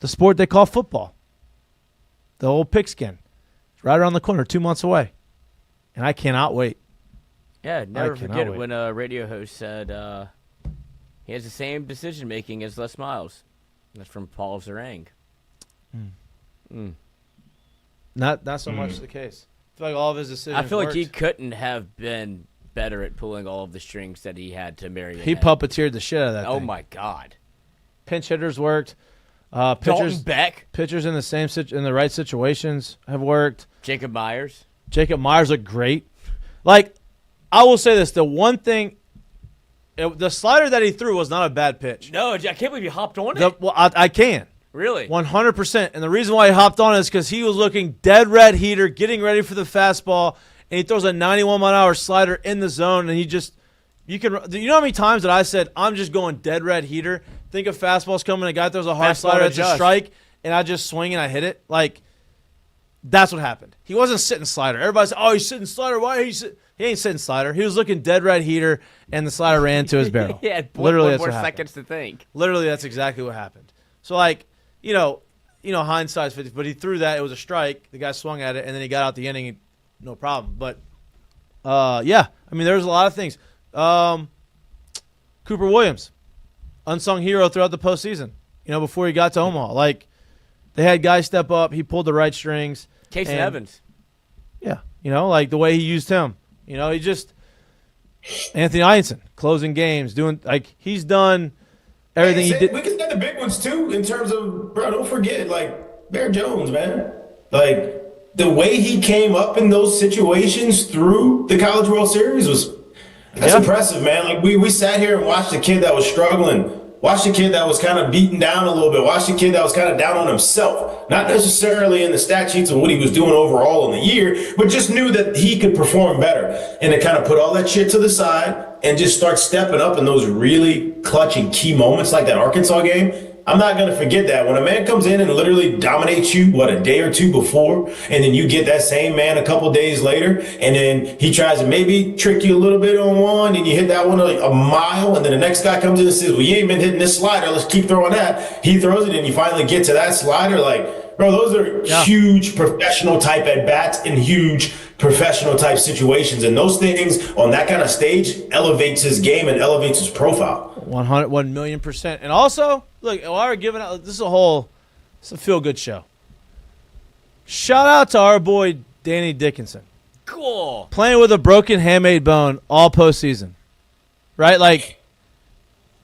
sport they call football. The old pigskin. It's right around the corner, 2 months away. And I cannot wait. Yeah, never forget when a radio host said he has the same decision-making as Les Miles. That's from Paul Zarang. Not so much the case. I feel like all of his decisions I feel like worked. he couldn't have been better at pulling all of the strings that he had to marry. He puppeteered the shit out of that Oh, thing. my God. Pinch hitters worked. Dalton Beck. Pitchers in the right situations have worked. Jacob Myers. Jacob Myers looked great. Like, I will say this. The one thing, the slider that he threw was not a bad pitch. No, I can't believe you hopped on it. Well, I can. Really? 100%. And the reason why he hopped on is because he was looking dead red heater, getting ready for the fastball, and he throws a 91-mile-an-hour slider in the zone, and you know how many times that I said, I'm just going dead red heater? Think of fastballs coming, a guy throws a hard Fastball slider, to it's a Josh. strike, and I just swing and I hit it. Like, that's what happened. He wasn't sitting slider. Everybody said, he's sitting slider. Why he sit? He ain't sitting slider. He was looking dead red heater, and the slider ran into his barrel. Yeah, Literally, that's more what happened. seconds to think. Literally, that's exactly what happened. So, like, hindsight's 50, but he threw that. It was a strike. The guy swung at it, and then he got out the inning, no problem. But, yeah, I mean, there's a lot of things. Cooper Williams, unsung hero throughout the postseason, before he got to Omaha. Like, they had guys step up. He pulled the right strings. Casey Evans. Yeah, like the way he used him. He just – Anthony Ianson, closing games, he's done everything he did. We can say the big ones, too, in terms of, bro, don't forget, Bear Jones, man. The way he came up in those situations through the College World Series that's impressive, man. We sat here and watched a kid that was struggling, watched a kid that was kind of beaten down a little bit, watched a kid that was kind of down on himself, not necessarily in the stat sheets and what he was doing overall in the year, but just knew that he could perform better. And to kind of put all that shit to the side and just start stepping up in those really clutch and key moments like that Arkansas game. I'm not going to forget that. When a man comes in and literally dominates you, a day or two before, and then you get that same man a couple days later, and then he tries to maybe trick you a little bit on one, and you hit that one like a mile, and then the next guy comes in and says, well, you ain't been hitting this slider. Let's keep throwing that. He throws it, and you finally get to that slider. Bro, those are huge professional type at-bats in huge professional type situations. And those things on that kind of stage elevates his game and elevates his profile. 1,000,000%. And also, look, while we're giving out, it's a feel-good show. Shout out to our boy Danny Dickinson. Cool. Playing with a broken hamate bone all postseason. Right?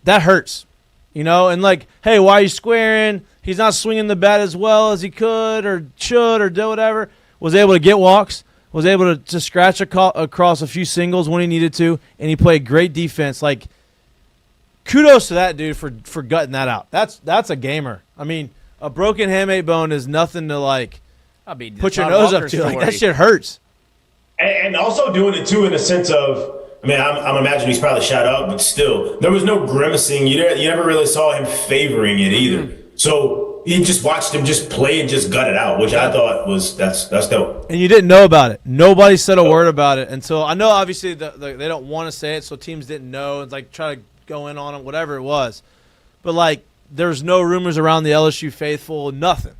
That hurts. And hey, why are you squaring? He's not swinging the bat as well as he could or should or do whatever. Was able to get walks. Was able to scratch across a few singles when he needed to, and he played great defense. Kudos to that dude for gutting that out. That's a gamer. I mean, a broken hamate bone is nothing to put your nose up to. That shit hurts. And also doing it too in a sense of, I'm imagining he's probably shot up, but still, there was no grimacing. You never really saw him favoring it either. So you just watched him just play and just gut it out, which I thought that's dope. And you didn't know about it. Nobody said a word about it until I know. Obviously, they don't want to say it, so teams didn't know and try to go in on it, whatever it was. But there's no rumors around the LSU faithful, nothing.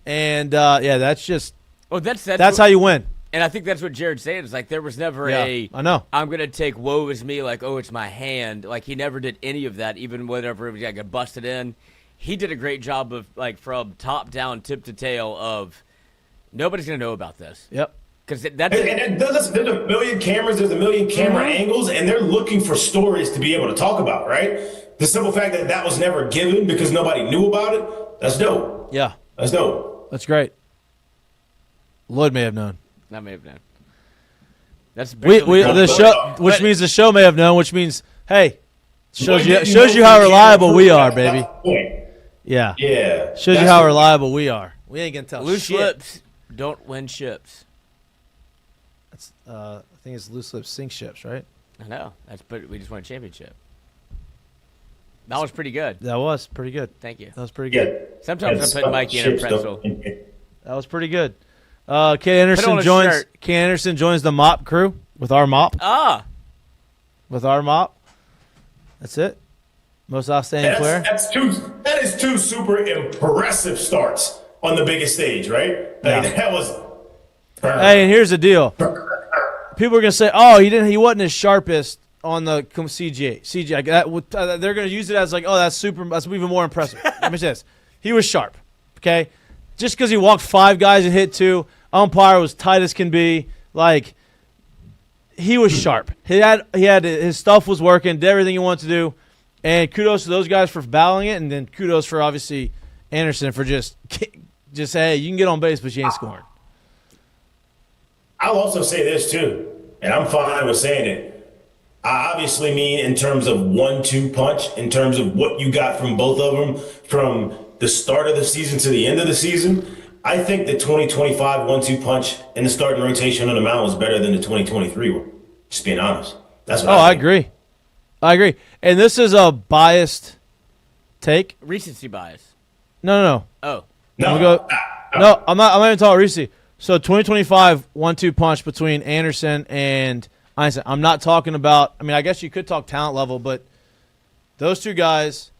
And that's just that's how you win. And I think that's what Jared's saying. Is there was never I know. I'm going to take woe is me, it's my hand. He never did any of that, even whenever it got busted in. He did a great job of, from top down, tip to tail of nobody's going to know about this. Yep. Because there's a million cameras, there's a million camera angles, and they're looking for stories to be able to talk about, right? The simple fact that was never given because nobody knew about it, that's dope. Yeah. That's dope. That's great. Lloyd may have known. I may have known. That's which means the show may have known, which means, hey, Shows you how reliable we are, baby. Yeah. Yeah. Shows you how reliable we are. We ain't gonna tell Loose shit. lips don't win ships. That's, I think it's loose lips sink ships, right? I know. But we just won a championship. That was pretty good. That was pretty good. Thank you. That was pretty good. Yeah. Sometimes I put Mikey in a pretzel. That was pretty good. Kate Anderson on a joins. shirt. Kate Anderson joins the mop crew with our mop. Ah, With our mop. That's it. Most outstanding player. That is two super impressive starts on the biggest stage, right? Like, Yeah. that was. Hey, and here's the deal. People are gonna say, "Oh, he wasn't his sharpest on the CG." Like that, they're gonna use it as like, "Oh, that's even more impressive." Let me say this: he was sharp. Okay, just because he walked 5 guys and hit 2, umpire was tight as can be. Like he was sharp. He had his stuff was working, did everything he wanted to do, and kudos to those guys for battling it, and then kudos for obviously Anderson for just hey, you can get on base, but you ain't scoring. I'll also say this too, and I'm fine with saying it. I obviously mean in terms of 1-2 punch, in terms of what you got from both of them from the start of the season to the end of the season. I think the 2025 1-2 punch in the starting rotation on the mound was better than the 2023 one. Just being honest. That's what I think. agree. I agree. And this is a biased take. recency bias. No. Oh, No, No, I'm not even talking recency. So 2025 1-2 punch between Anderson and Einstein. I'm not talking about. I mean, I guess you could talk talent level, but those two guys,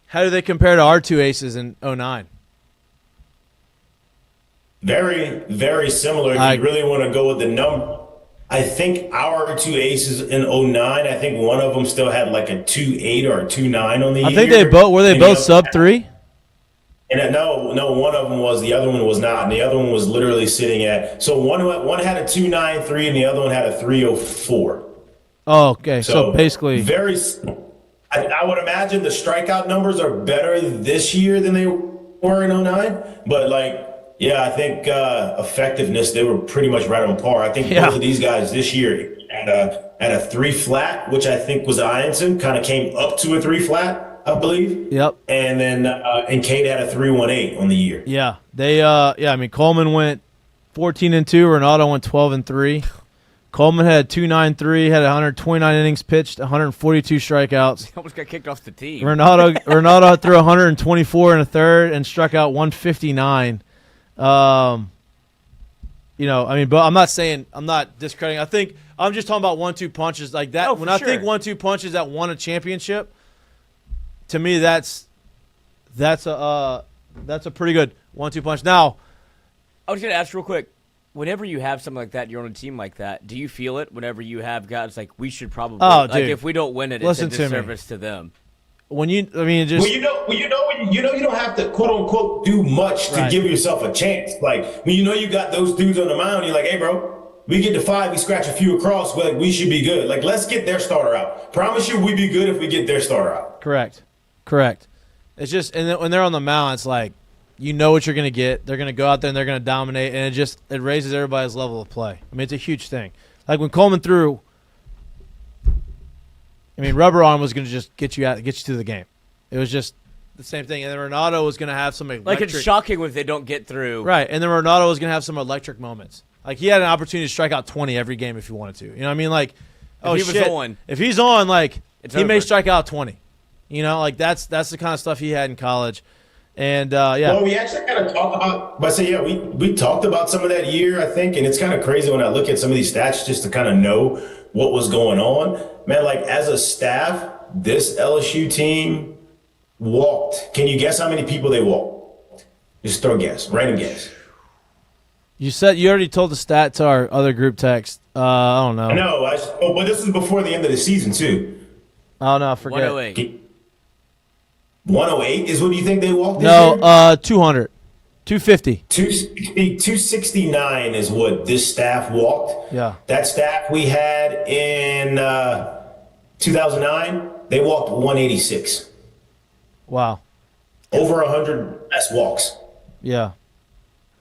how do they compare to our 2 aces in 09? very, very similar. If you really want to go with the number, I think our 2 aces in 09, I think one of them still had like a 2.8 or a 2.9 on the year. I think they both were. They And both the sub 3. And no, one of them was. The other one was not. And the other one was literally sitting at. So one had a 2.93 and the other one had a 3.04. Oh, okay. So basically, very. I would imagine the strikeout numbers are better this year than they were in 09. But yeah, I think effectiveness, they were pretty much right on par. I think both of these guys this year at a 3 flat, which I think was Ianson, kind of came up to a 3 flat. I believe. Yep. And then Cade had a 3.18 on the year. Yeah. They I mean, Coleman went 14-2, Ronaldo went 12-3. Coleman had 293, had 129 innings pitched, 142 strikeouts. he almost got kicked off the team. Ronaldo threw 124 and a third and struck out 159. I mean, but I'm not discrediting. I think I'm just talking about 1-2 punches like that. Oh, when for I sure. think 1-2 punches that won a championship, to me that's a pretty good 1-2 punch. Now, I was gonna ask real quick. Whenever you have something like that, you're on a team like that. Do you feel it whenever you have guys like we should probably? Oh, like dude. if we don't win it, Listen it's to a me. disservice to them. when you, I mean, just You don't have to quote unquote do much to Right. give yourself a chance. Like when you got those dudes on the mound, you're like, hey, bro, we get to 5, we scratch a few across, but we should be good. Like let's get their starter out. Promise you, we be good if we get their starter out. correct. It's just, and then when they're on the mound, it's like you know what you're gonna get. They're gonna go out there and they're gonna dominate, and it raises everybody's level of play. I mean, it's a huge thing. Like when Coleman threw, I mean, rubber arm was gonna just get you to the game. It was just the same thing, and then Ronaldo was gonna have some electric. Like it's shocking if they don't get through. Right, and then Ronaldo was gonna have some electric moments. Like he had an opportunity to strike out 20 every game if he wanted to. You know what I mean? Like, oh he was shit, on. if he's on, like It's he may over. strike out 20. You know, like that's the kind of stuff he had in college, and yeah. Well, we actually kind of talked about, but I say, yeah, we talked about some of that year, I think, and it's kind of crazy when I look at some of these stats just to kind of know what was going on. Man, like as a staff, this LSU team walked. Can you guess how many people they walked? Just throw a guess, random guess. You already told the stat to our other group text. I don't know. No, but this was before the end of the season too. Oh no, I forget. 108. 108 is what you think they walked this No, year? 200, 250. 269 is what this staff walked. Yeah. That staff we had in 2009, they walked 186. Wow. Over 100 less walks. Yeah.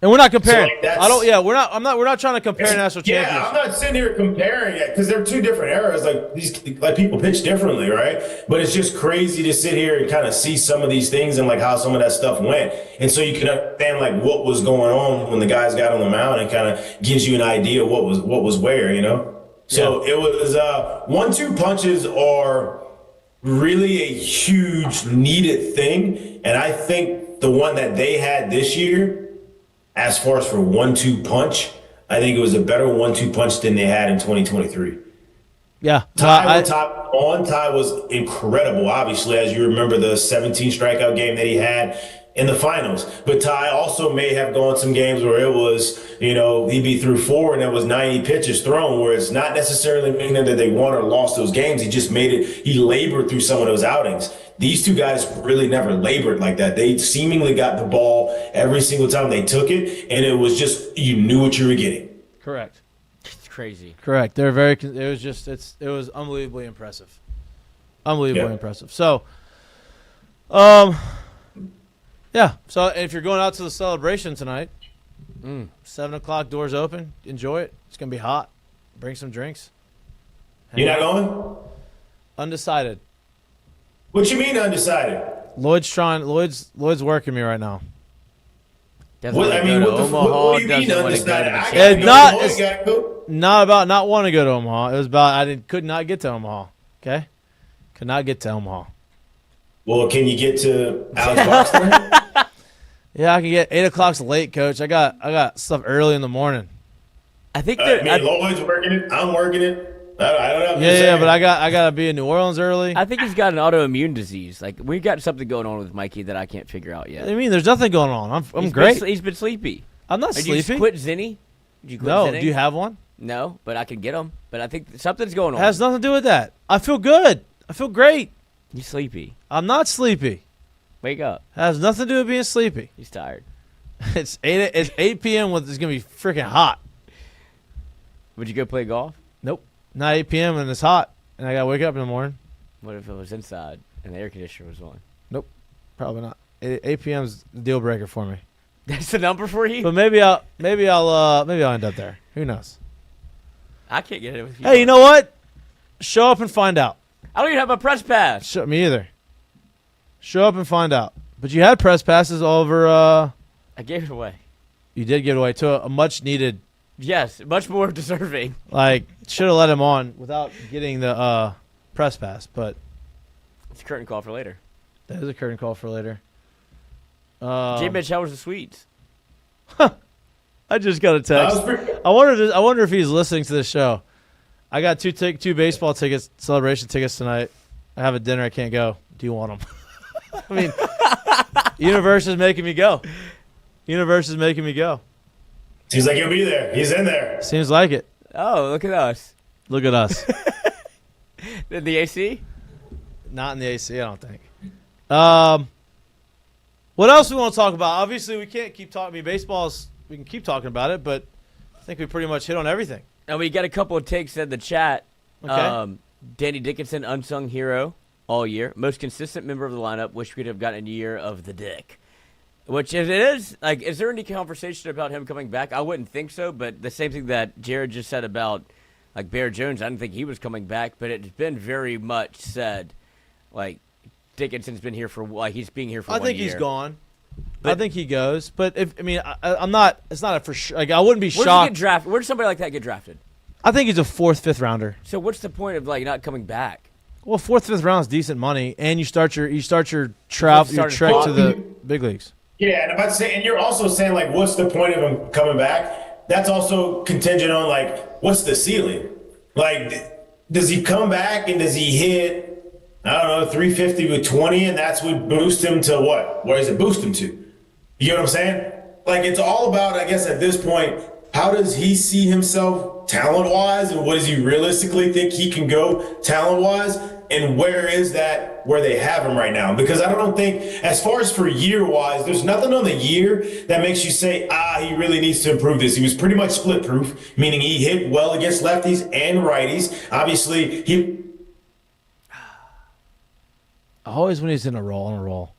And we're not comparing. So, like, that's- I don't. Yeah, we're not. We're not trying to compare national Yeah, champions. I'm not sitting here comparing it because they're two different eras. Like people pitch differently, right? But it's just crazy to sit here and kind of see some of these things and like how some of that stuff went, and so you can understand like what was going on when the guys got on the mound, and kind of gives you an idea of what was where, you know. So it was 1-2 punches are really a huge needed thing, and I think the one that they had this year, as far as for 1-2 punch, I think it was a better 1-2 punch than they had in 2023. Yeah, Ty was incredible. Obviously, as you remember the 17 strikeout game that he had in the finals. But Ty also may have gone some games where it was, he'd be through 4 and there was 90 pitches thrown, where it's not necessarily meaning that they won or lost those games. He just he labored through some of those outings. These two guys really never labored like that. They seemingly got the ball every single time they took it, and it was just, you knew what you were getting. correct. It's crazy. Correct. They're very. It was unbelievably impressive. Unbelievably impressive. So, yeah. So if you're going out to the celebration tonight, 7 o'clock, doors open. Enjoy it. It's gonna be hot. Bring some drinks. You're not going? Undecided. What you mean undecided? Lloyd's working me right now. Doesn't What, want I to mean, go to what the Omaha. what do you mean Doesn't want to go undecided? to I the gotta It's go. not- Lloyd it's- gotta go. Not about not wanting to go to Omaha. It was about could not get to Omaha. Okay, could not get to Omaha. Well, can you get to Alex Boxler? Yeah, I can get 8 o'clock's late, Coach. I got stuff early in the morning. I think Lloyd's working it. I'm working it. I don't know. Yeah, but I gotta be in New Orleans early. I think he's got an autoimmune disease. Like we got something going on with Mikey that I can't figure out yet. I mean, there's nothing going on. I'm He's great. He's been sleepy. I'm not Did you sleepy. quit Zinni? Did you quit No, Zinni? do you have one? No, but I could get him. But I think something's going It on. has nothing to do with that. I feel good. I feel great. He's sleepy. I'm not sleepy. Wake up. It has nothing to do with being sleepy. He's tired. It's 8 p.m. It's gonna be freaking hot. Would you go play golf? Nope, not 8 p.m. and it's hot, and I gotta wake up in the morning. What if it was inside and the air conditioner was on? Probably not. 8 p.m. is the deal breaker for me. That's the number for you? But maybe I'll end up there. Who knows? I can't get it with you. Hey, you know what? Show up and find out. I don't even have a press pass. Me either. Show up and find out. But you had press passes over. I gave it away. You did give it away to a much needed. Yes, much more deserving. Like, should have let him on without getting the press pass. But It's a curtain call for later. that is a curtain call for later. J. Mitch, how was the suites? I just got a text. I wonder if he's listening to this show. I got two baseball tickets, celebration tickets tonight. I have a dinner. I can't go. Do you want them? I mean, universe is making me go. Universe is making me go. Seems like he'll be there. He's in there. Seems like it. Oh, look at us. Look at us. In the AC? Not in the AC, I don't think. What else we want to talk about? Obviously, we can't keep talking. I mean, we can keep talking about it, but I think we pretty much hit on everything. And we got a couple of takes in the chat. Okay. Danny Dickinson, unsung hero all year. Most consistent member of the lineup. Wish we'd have gotten a year of the Dick. Which, if it is, like, is there any conversation about him coming back? I wouldn't think so, but the same thing that Jared just said about, like, Bear Jones, I didn't think he was coming back, but it's been very much said, like, Dickinson's been here for, like, he's being here for 1 year. I think he's gone. I think he goes, but I'm not. It's not a for sure. Like, I wouldn't be Where's shocked. he get drafted? Where does somebody like that get drafted? I think he's a 4th, 5th rounder. So what's the point of like not coming back? Well, 4th, 5th round is decent money, and you start your trek to the big leagues. Yeah, and I'm about to say, and you're also saying, like, what's the point of him coming back? That's also contingent on, like, what's the ceiling? Like, does he come back and does he hit, I don't know, 350 with 20, and that's what boost him to what? Where does it boost him to? You know what I'm saying? Like, it's all about, I guess, at this point, how does he see himself talent-wise, and what does he realistically think he can go talent-wise? And where is that where they have him right now? Because I don't think, as far as for year-wise, there's nothing on the year that makes you say, he really needs to improve this. He was pretty much split-proof, meaning he hit well against lefties and righties. Obviously, he... Always when he's on a roll.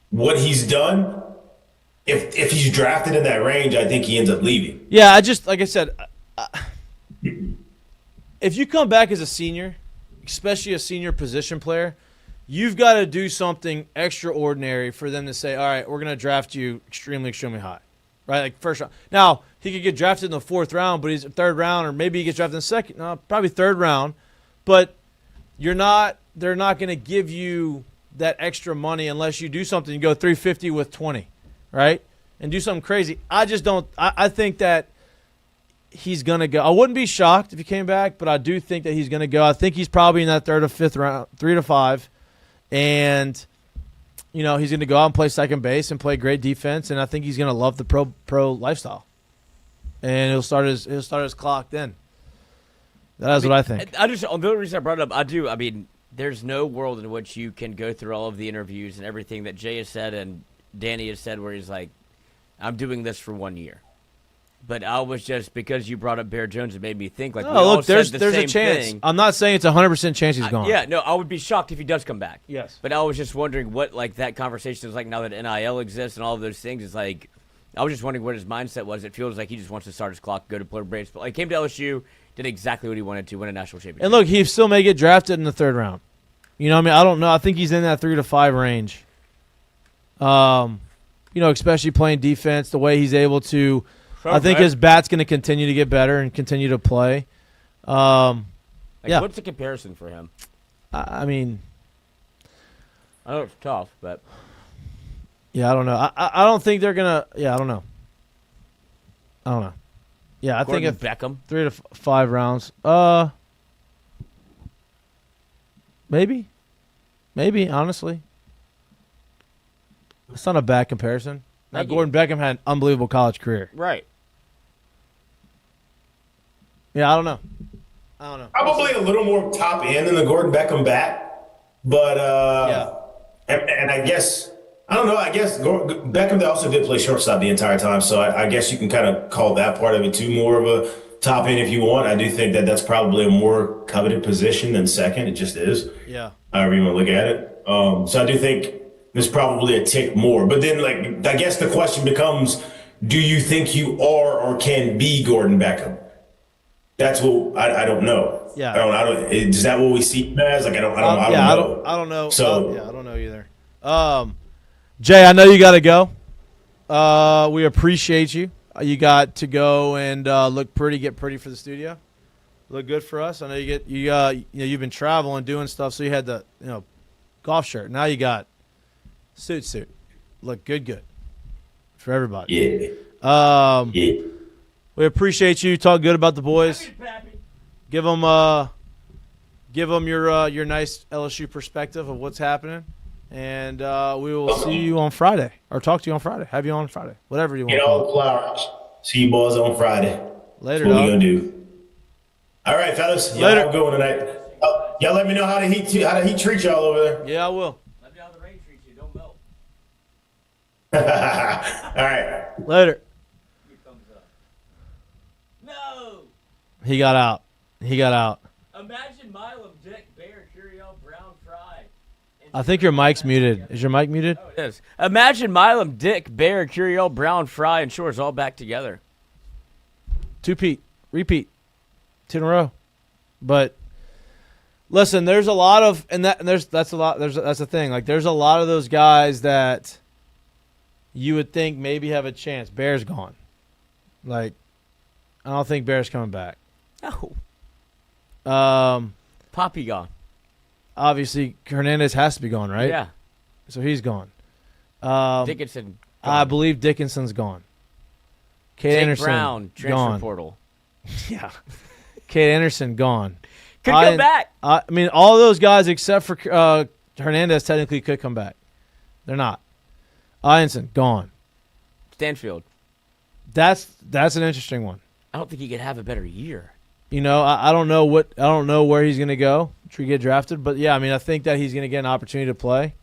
what he's done, if he's drafted in that range, I think he ends up leaving. Yeah, like I said, if you come back as a senior, especially a senior position player, you've got to do something extraordinary for them to say, all right, we're going to draft you extremely, extremely high. Right? Like first round. Now, he could get drafted in the 4th round, but he's third round, or maybe he gets drafted in the second. No, probably 3rd round. But they're not going to give you that extra money unless you do something. You go 350 with 20, right? And do something crazy. I just don't – I think that he's going to go. I wouldn't be shocked if he came back, but I do think that he's going to go. I think he's probably in that 3rd or 5th round, 3 to 5. And – he's going to go out and play second base and play great defense, and I think he's going to love the pro lifestyle. And he'll start his clock then. That's what I think. The only reason I brought it up, I mean, there's no world in which you can go through all of the interviews and everything that Jay has said and Danny has said where he's like, I'm doing this for 1 year. But I was just, because you brought up Bear Jones, it made me think, like, there's a chance. Thing. I'm not saying it's 100% chance he's gone. I would be shocked if he does come back. Yes. But I was just wondering what, like, that conversation is like now that NIL exists and all of those things. It's like, I was just wondering what his mindset was. It feels like he just wants to start his clock, go to play baseball. Like, came to LSU, did exactly what he wanted to, win a national championship. And look, he still may get drafted in the 3rd round. You know what I mean? I don't know. I think he's in that 3 to 5 range. Especially playing defense, the way he's able to – I think his bat's going to continue to get better and continue to play. What's the comparison for him? I mean, I know it's tough, but yeah, I don't know. I don't think they're gonna. Yeah, I don't know. Yeah, I think Beckham 3 to 5 rounds. Maybe. Honestly, it's not a bad comparison. Now, Gordon Beckham had an unbelievable college career. Right. Yeah, I don't know. Probably a little more top end than the Gordon Beckham bat, but and I guess I don't know. I guess Beckham also did play shortstop the entire time, so I guess you can kind of call that part of it too more of a top end if you want. I do think that that's probably a more coveted position than second. It just is. Yeah. However you want to look at it. So I do think there's probably a tick more. But then, like, I guess the question becomes, do you think you are or can be Gordon Beckham? That's what I don't know. Yeah. I don't. Is that what we see him as? Like, I don't know. I don't know. So I don't know either. Jay, I know you got to go. We appreciate you. You got to go and get pretty for the studio. Look good for us. I know you've been traveling, doing stuff, so you had the golf shirt. Now you got suit. Look good for everybody. Yeah. Yeah. We appreciate you. Talk good about the boys. Give them your nice LSU perspective of what's happening, and we will see you on Friday or talk to you on Friday. Have you on Friday, whatever you want. Get all the flowers. See you boys on Friday. Later. That's what we gonna do. All right, fellas. Y'all have a good one tonight. Y'all let me know how the heat treat y'all over there. Yeah, I will. Let me know how the rain treats you. Don't melt. All right. Later. No. He got out. Imagine Milam, Dick, Bear, Curiel, Brown, Fry. I think your mic's muted. Is your mic muted? Oh, it is. Imagine Milam, Dick, Bear, Curiel, Brown, Fry, and Shores all back together. Repeat. 2 in a row. But listen, there's a lot of that's the thing. Like, there's a lot of those guys that you would think maybe have a chance. Bear's gone. Like, I don't think Bear's coming back. No. Poppy gone. Obviously, Hernandez has to be gone, right? Yeah. So he's gone. Dickinson. I believe Dickinson's gone. Kate Anderson Brown, transfer gone. Portal. Yeah. Kate Anderson gone. Could come back. I mean, all those guys except for Hernandez technically could come back. They're not. Ianson gone. Stanfield. That's an interesting one. I don't think he could have a better year. I don't know where he's gonna go to get drafted, but yeah, I mean, I think that he's gonna get an opportunity to play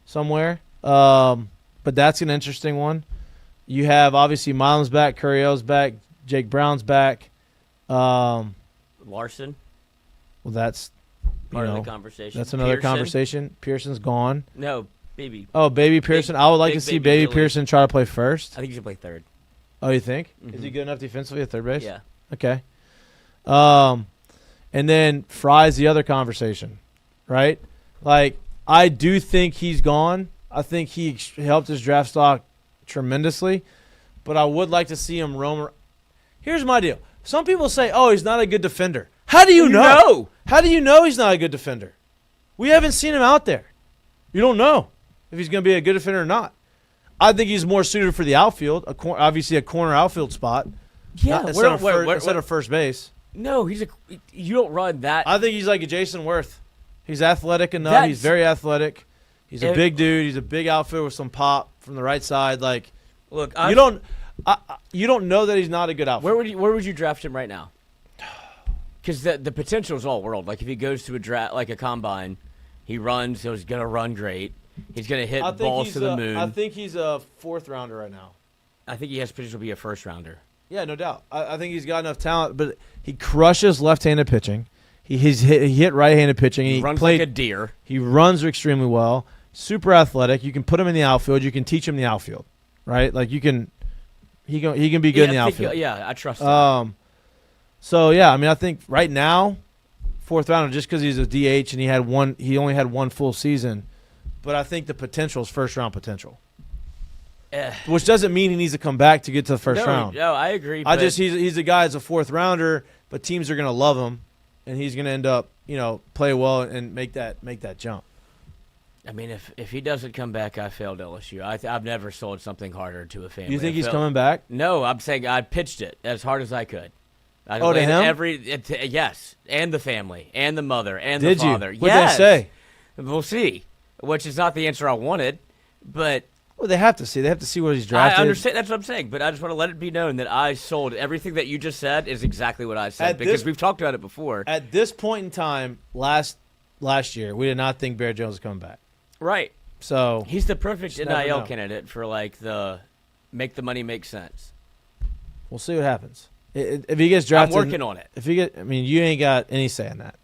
somewhere. But that's an interesting one. You have obviously Milam's back, Curiel's back, Jake Brown's back. Larson. Well, that's part of the conversation. That's another Pearson? conversation. Pearson's gone. No, Baby. Oh, Baby Pearson. I would like big to see Baby Baby Billy. Pearson try to play first. I think he should play third. Oh, you think? Is he good enough defensively at third base? Yeah. Okay. And then Fry's the other conversation, right? Like, I do think he's gone. I think he helped his draft stock tremendously, but I would like to see him roam. Here's my deal. Some people say, oh, he's not a good defender. How do you know? How do you know he's not a good defender? We haven't seen him out there. You don't know if he's going to be a good defender or not. I think he's more suited for the outfield, obviously a corner outfield spot. Yeah, instead of first base. No, you don't run that. I think he's like a Jason Worth. He's athletic enough. He's very athletic. He's a big dude. He's a big outfielder with some pop from the right side. Like, look, you don't know that he's not a good outfielder. Where would you draft him right now? Because the potential is all world. Like if he goes to a draft, like a combine, he runs. So he's gonna run great. He's gonna hit balls to the moon. I think he's a fourth rounder right now. I think he has potential to be a first rounder. Yeah, no doubt. I think he's got enough talent, but he crushes left-handed pitching. He hit right-handed pitching. He runs like a deer. He runs extremely well. Super athletic. You can put him in the outfield. You can teach him the outfield, right? Like you can. He can be good in the outfield. I trust him. So yeah, I mean, I think right now, fourth rounder, just because he's a DH and he only had one full season, but I think the potential is first round potential. Which doesn't mean he needs to come back to get to the first round. No, I agree. He's a guy as a fourth rounder, but teams are going to love him, and he's going to end up, play well and make that jump. I mean, if he doesn't come back, I failed LSU. I've never sold something harder to a family. You think he's coming back? No, I'm saying I pitched it as hard as I could. To him? Yes, and the family, and the mother, and the father. Did you? What did they say? We'll see. Which is not the answer I wanted, but. Well, they have to see. They have to see what he's drafted. I understand. That's what I'm saying. But I just want to let it be known that I sold everything that you just said is exactly what I said because we've talked about it before. At this point in time, last year, we did not think Bear Jones was coming back. Right. So he's the perfect NIL candidate for like the make the money make sense. We'll see what happens. If he gets drafted, I'm working on it. You ain't got any say in that.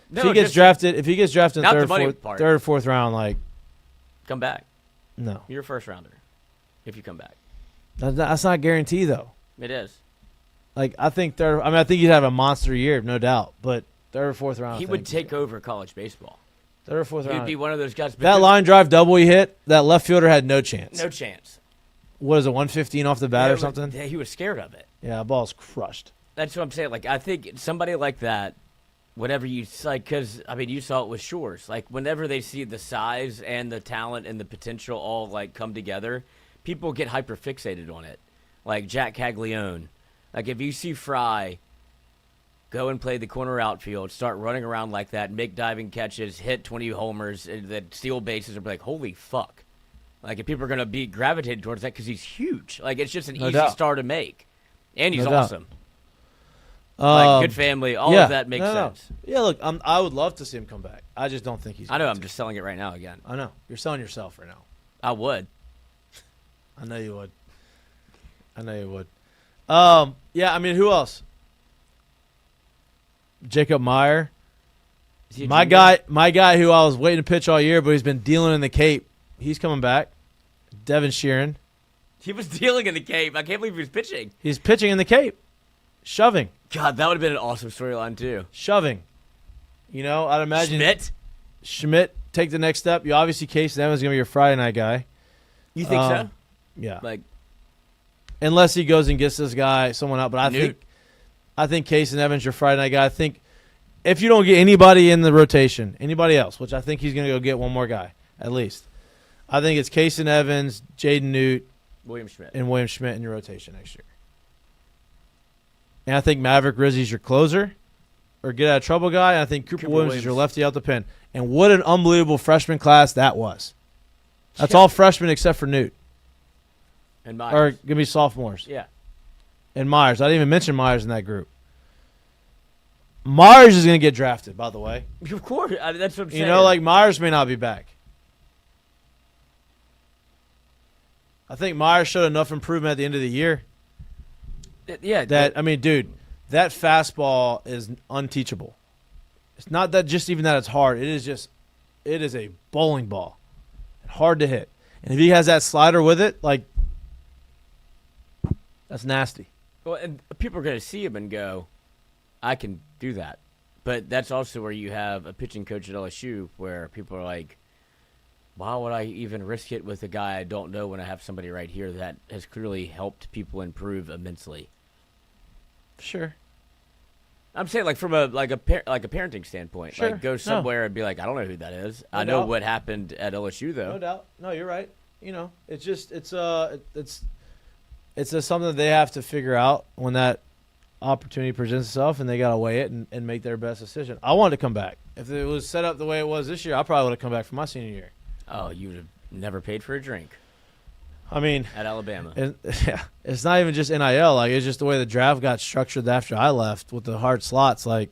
No, if he gets drafted in third or fourth round, like come back. No. You're a first rounder if you come back. That's not a guarantee, though. It is. Like, I think he'd have a monster year, no doubt. But third or fourth round. He would take over college baseball. Third or fourth round. He'd be one of those guys. That line drive double he hit, that left fielder had no chance. No chance. What is it, 115 off the bat or something? Yeah, he was scared of it. Yeah, the ball's crushed. That's what I'm saying. Like, I think somebody like that, whenever you like, because I mean, you saw it with Shores. Like, whenever they see the size and the talent and the potential all like come together, people get hyper fixated on it. Like Jack Caglione. Like, if you see Fry go and play the corner outfield, start running around like that, make diving catches, hit 20 homers, and then steal bases, and be like, holy fuck! Like, if people are gonna be gravitated towards that because he's huge. Like, it's just an easy star to make, and he's awesome. Like, good family, all of that makes sense. Yeah, look, I would love to see him come back. I just don't think he's. I know. I'm just selling it right now again. I know. You're selling yourself right now. I would. I know you would. Yeah, I mean, who else? Jacob Meyer. My guy who I was waiting to pitch all year, but he's been dealing in the Cape. He's coming back. Devin Sheeran. He was dealing in the Cape. I can't believe he was pitching. He's pitching in the Cape. Shoving. God, that would have been an awesome storyline, too. Shoving. I'd imagine. Schmidt, take the next step. You obviously, Casey Evans is going to be your Friday night guy. You think so? Yeah. Like, unless he goes and gets this guy, someone out. But I think Casey Evans your Friday night guy. I think if you don't get anybody in the rotation, anybody else, which I think he's going to go get one more guy, at least. I think it's Casey Evans, Jaden Newt, William Schmidt in your rotation next year. And I think Maverick Rizzi's your closer or get out of trouble guy. I think Cooper Williams is your lefty out the pen. And what an unbelievable freshman class that was. That's all freshmen except for Newt. And Myers. Or give me sophomores. Yeah. And Myers. I didn't even mention Myers in that group. Myers is going to get drafted, by the way. Of course. That's what I'm saying. Like Myers may not be back. I think Myers showed enough improvement at the end of the year. Yeah. That fastball is unteachable. It's not that just even that it's hard. It is a bowling ball. Hard to hit. And if he has that slider with it, like, that's nasty. Well, and people are going to see him and go, I can do that. But that's also where you have a pitching coach at LSU where people are like, why would I even risk it with a guy I don't know when I have somebody right here that has clearly helped people improve immensely? Sure. I'm saying like from a parenting standpoint, Sure. like go somewhere and be like, I don't know who that is. I know what happened at LSU though. No doubt. No, you're right. It's just it's just something that they have to figure out when that opportunity presents itself, and they got to weigh it and make their best decision. I wanted to come back. If it was set up the way it was this year, I probably would have come back for my senior year. Oh, you would have never paid for a drink. I mean, at Alabama. It's not even just NIL. Like, it's just the way the draft got structured after I left with the hard slots. Like,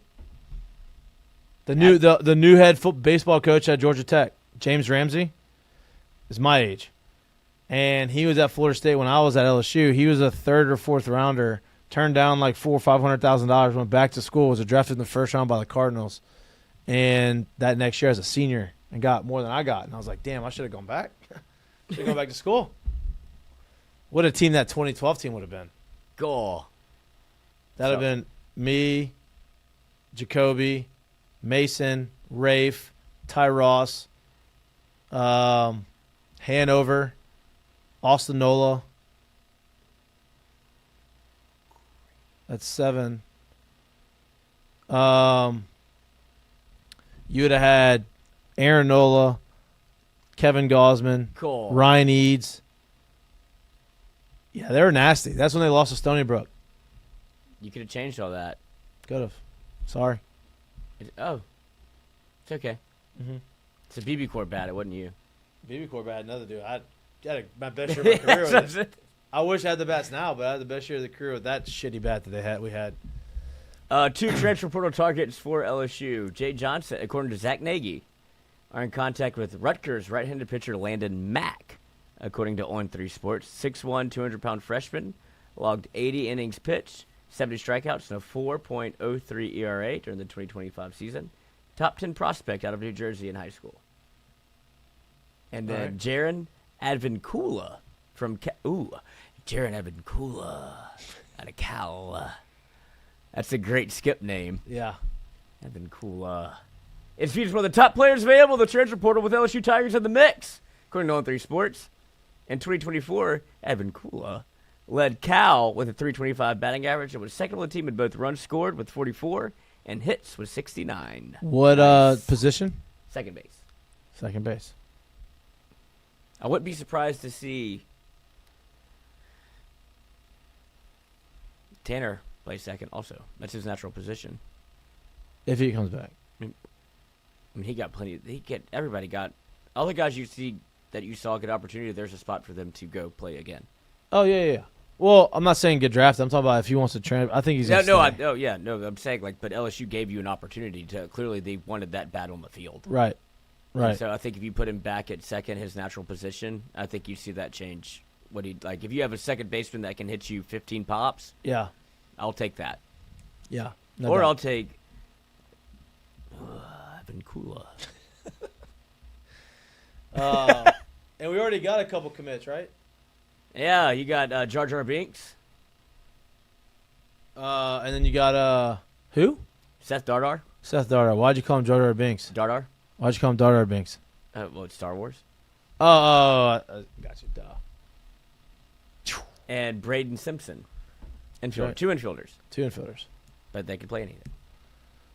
the new head baseball coach at Georgia Tech, James Ramsey, is my age. And he was at Florida State when I was at LSU. He was a third or fourth rounder, turned down like $400,000 or $500,000, went back to school, was drafted in the first round by the Cardinals. And that next year as a senior and got more than I got. And I was like, damn, I should have gone back. Should have gone back to school. What a team that 2012 team would have been. Goal. That would have been me, Jacoby, Mason, Rafe, Ty Ross, Hanover, Austin Nola. That's 7. You would have had Aaron Nola, Kevin Gosman, Cool. Ryan Eads. Yeah, they were nasty. That's when they lost to Stony Brook. You could have changed all that. Could have. Sorry. It's okay. Mm-hmm. It's a BB Corp bat. It wasn't you. BB Corp had another dude. I had my best year of my career with it. I wish I had the bats now, but I had the best year of the career with that shitty bat that we had. 2 transfer portal targets for LSU. Jay Johnson, according to Zach Nagy, are in contact with Rutgers right-handed pitcher Landon Mack, according to On3 Sports. 6'1", 200-pound freshman, logged 80 innings pitched, 70 strikeouts, and a 4.03 ERA during the 2025 season. Top 10 prospect out of New Jersey in high school. And then Jaron Advincula from Jaron Advincula out of Cal. That's a great skip name. Yeah. Advincula. It's featured one of the top players available in the transfer portal with LSU Tigers in the mix, according to On3 Sports. In 2024, Advincula led Cal with a .325 batting average and was second on the team in both runs scored with 44 and hits with 69. What position? Second base. Second base. I wouldn't be surprised to see Tanner play second also. That's his natural position. If he comes back. I mean, he got plenty. Everybody got. All the guys that you saw get opportunity, there's a spot for them to go play again. Oh, yeah. Well, I'm not saying get drafted. I'm talking about if he wants to transfer. I think he's going to stay. I'm saying, but LSU gave you an opportunity to. Clearly, they wanted that bat on the field. Right. And so I think if you put him back at second, his natural position, I think you see that change. If you have a second baseman that can hit you 15 pops, yeah, I'll take that. Yeah. I'll take Advincula. And we already got a couple commits, right? Yeah, you got Jar Jar Binks. And then you got who? Seth Dardar. Seth Dardar. Why'd you call him Jar Jar Binks? Dardar. Why'd you call him Dardar Binks? Well, it's Star Wars. Got you. Duh. And Braden Simpson. Infield. Right. 2 infielders. 2 infielders. But they can play anything.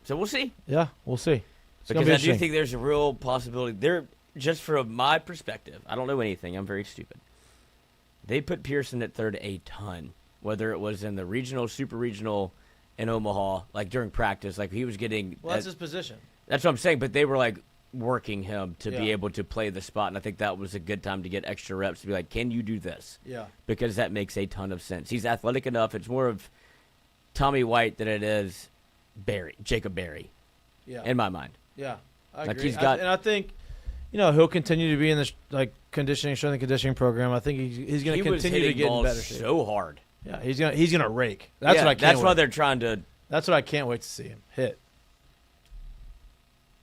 So we'll see. Yeah, we'll see. Because I do think there's a real possibility. Just from my perspective, I don't know anything. I'm very stupid. They put Pearson at third a ton, whether it was in the regional, super regional, in Omaha, like during practice. Like he was getting. Well, that's his position. That's what I'm saying. But they were like working him to be able to play the spot, and I think that was a good time to get extra reps to be like, can you do this? Yeah. Because that makes a ton of sense. He's athletic enough. It's more of Tommy White than it is Jacob Berry. Yeah. In my mind. Yeah, I Like agree. he's got, and I think, he'll continue to be in the strength and conditioning program. I think he's going to continue to get in better shape. So hard. Yeah, he's gonna rake. That's what I can't. That's why they're trying to. That's what I can't wait to see him hit.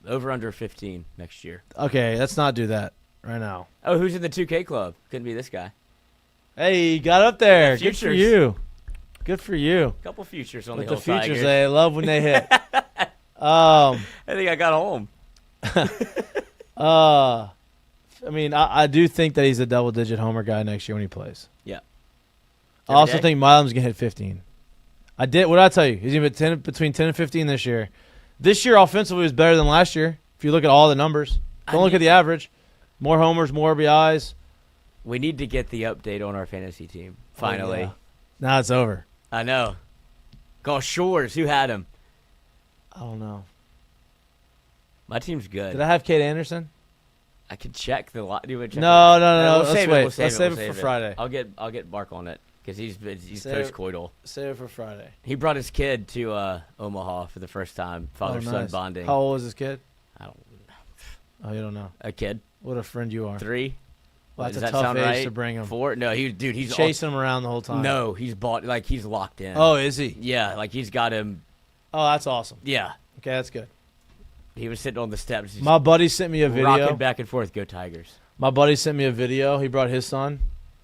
over under 15 next year. Okay, let's not do that right now. Oh, who's in the 2K club? Couldn't be this guy. Hey, you got up there. Good for Futures. you. Good for you. Couple futures on With the the old futures, Tigers. they love when they hit. I think I got home. I mean, I do think that he's a double-digit homer guy next year when he plays. Yeah. I also day? think Milam's gonna hit 15. What did I tell you? He's gonna be between 10 and 15 this year. This year offensively was better than last year. If you look at all the numbers, don't look at the average. More homers, more RBIs. We need to get the update on our fantasy team. Finally. Oh, yeah. Now it's over. I know. Gulf Shores. Who had him? I don't know. My team's good. Did I have Kate Anderson? I could check the lot. No. We'll Let's save wait. it. Let's save it for Friday. I'll get Mark on it because he's Save- postcoital. Save it for Friday. He brought his kid to Omaha for the first time. Father-son nice. bonding. How old is this kid? I don't. Oh, you don't know. A kid. What a friend you are. 3. Well, that's Does a that tough sound age right? to bring him. 4. No, he's Chasing him around the whole time. No, he's bought he's locked in. Oh, is he? Yeah, he's got him. Oh, that's awesome. Yeah, Okay, that's good. he was sitting on the steps. Just My buddy sent me a video. rocking back and forth. Go Tigers. My buddy sent me a video. He brought his son,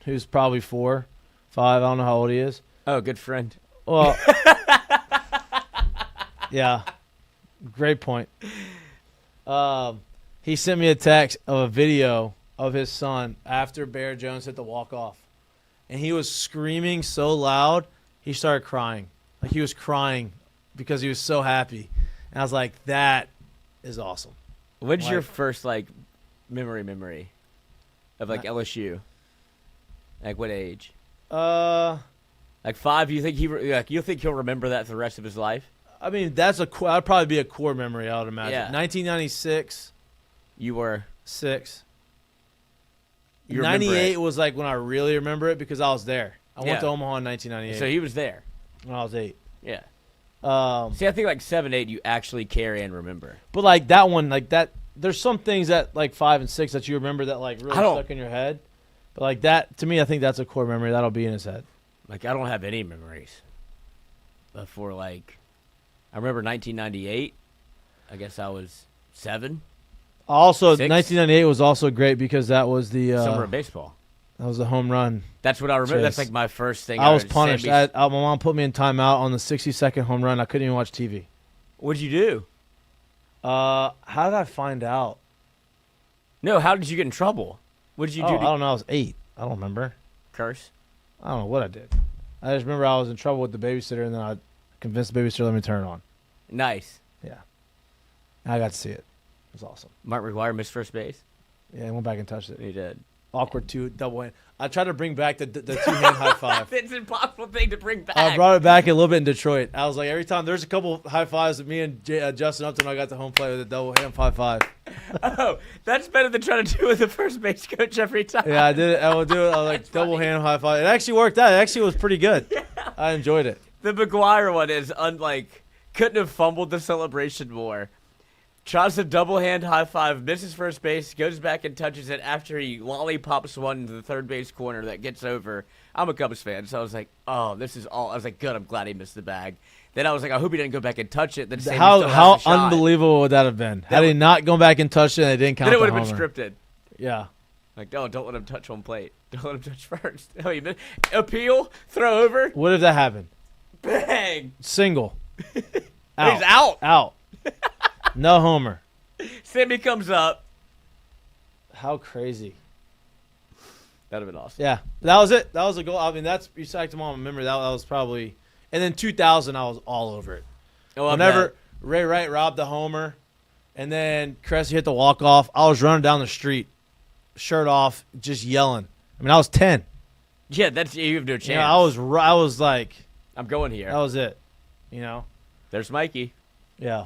who's probably 4, 5. I don't know how old he is. Oh, good friend. Well, yeah, great point. He sent me a text of a video of his son after Bear Jones hit the walk-off. And he was screaming so loud, he started crying. Like he was crying because he was so happy. And I was like, that is awesome. When's your Like- first memory of LSU? Like what age? 5. 5? You think you think he'll remember that for the rest of his life? I mean, that'd probably be a core memory, I would imagine. Yeah. 1996, You were 6. you remember 98 it. was when I really remember it because I was there. I Yeah. went to Omaha in 1998 So he was there. when I was 8. Yeah. But See, I think 7, 8 you actually carry and remember. that one, that, there's some things that 5 and 6 that you remember that really I don't- stuck in your head. But that, to me, I think that's a core memory that'll be in his head. I don't have any memories. Before I remember 1998. I guess I was 7. Also, 6? 1998 was also great because that was the Summer of baseball. that was the home run. That's what I remember. Chase. That's my first thing. I was punished. Sammy's- My mom put me in timeout on the 60-second home run. I couldn't even watch TV. What'd you do? How did I find out? No, how did you get in trouble? What did you do? I don't know. I was 8. I don't remember. Curse? I don't know what I did. I just remember I was in trouble with the babysitter, and then I convinced the babysitter to let me turn it on. Nice. Yeah. And I got to see it. It was awesome. Mark McGuire missed first base. Yeah, I went back and touched it. He did. Awkward double hand. I tried to bring back the two-hand high five. It's an impossible thing to bring back. I brought it back a little bit in Detroit. I was like, every time there's a couple high fives with me and Justin Upton, I got to home play with a double hand high five. Oh, that's better than trying to do with the first base coach every time. Yeah, I did it. I would do it. I was like double hand high five. It actually worked out. It actually was pretty good. Yeah. I enjoyed it. The McGuire one is couldn't have fumbled the celebration more. Tries to double hand high five, misses first base, goes back and touches it after he lollipops one into the third base corner that gets over. I'm a Cubs fan, so I was like, oh, this is all. I was like, good, I'm glad he missed the bag. Then I was like, I hope he didn't go back and touch it. Then Sammy still has How a shot. unbelievable would that have been? Had he not gone back and touched it, and it didn't count. Then it would the have been homer. scripted. Yeah. No, don't let him touch home plate. Don't let him touch first. Oh, you missed. Appeal, throw over, What if that happened? bang. Single. He's out. Out. No homer. Sammy comes up. How crazy. That'd have been awesome. Yeah. That was it. That was a goal. I mean, you sacked him on memory. That was probably. And then 2000, I was all over it. Oh, Whenever Ray Wright robbed the homer, and then Cressy hit the walk-off, I was running down the street, shirt off, just yelling. I mean, I was 10. Yeah, you have no chance. Yeah, I was like, I'm going here. that was it. There's Mikey. Yeah.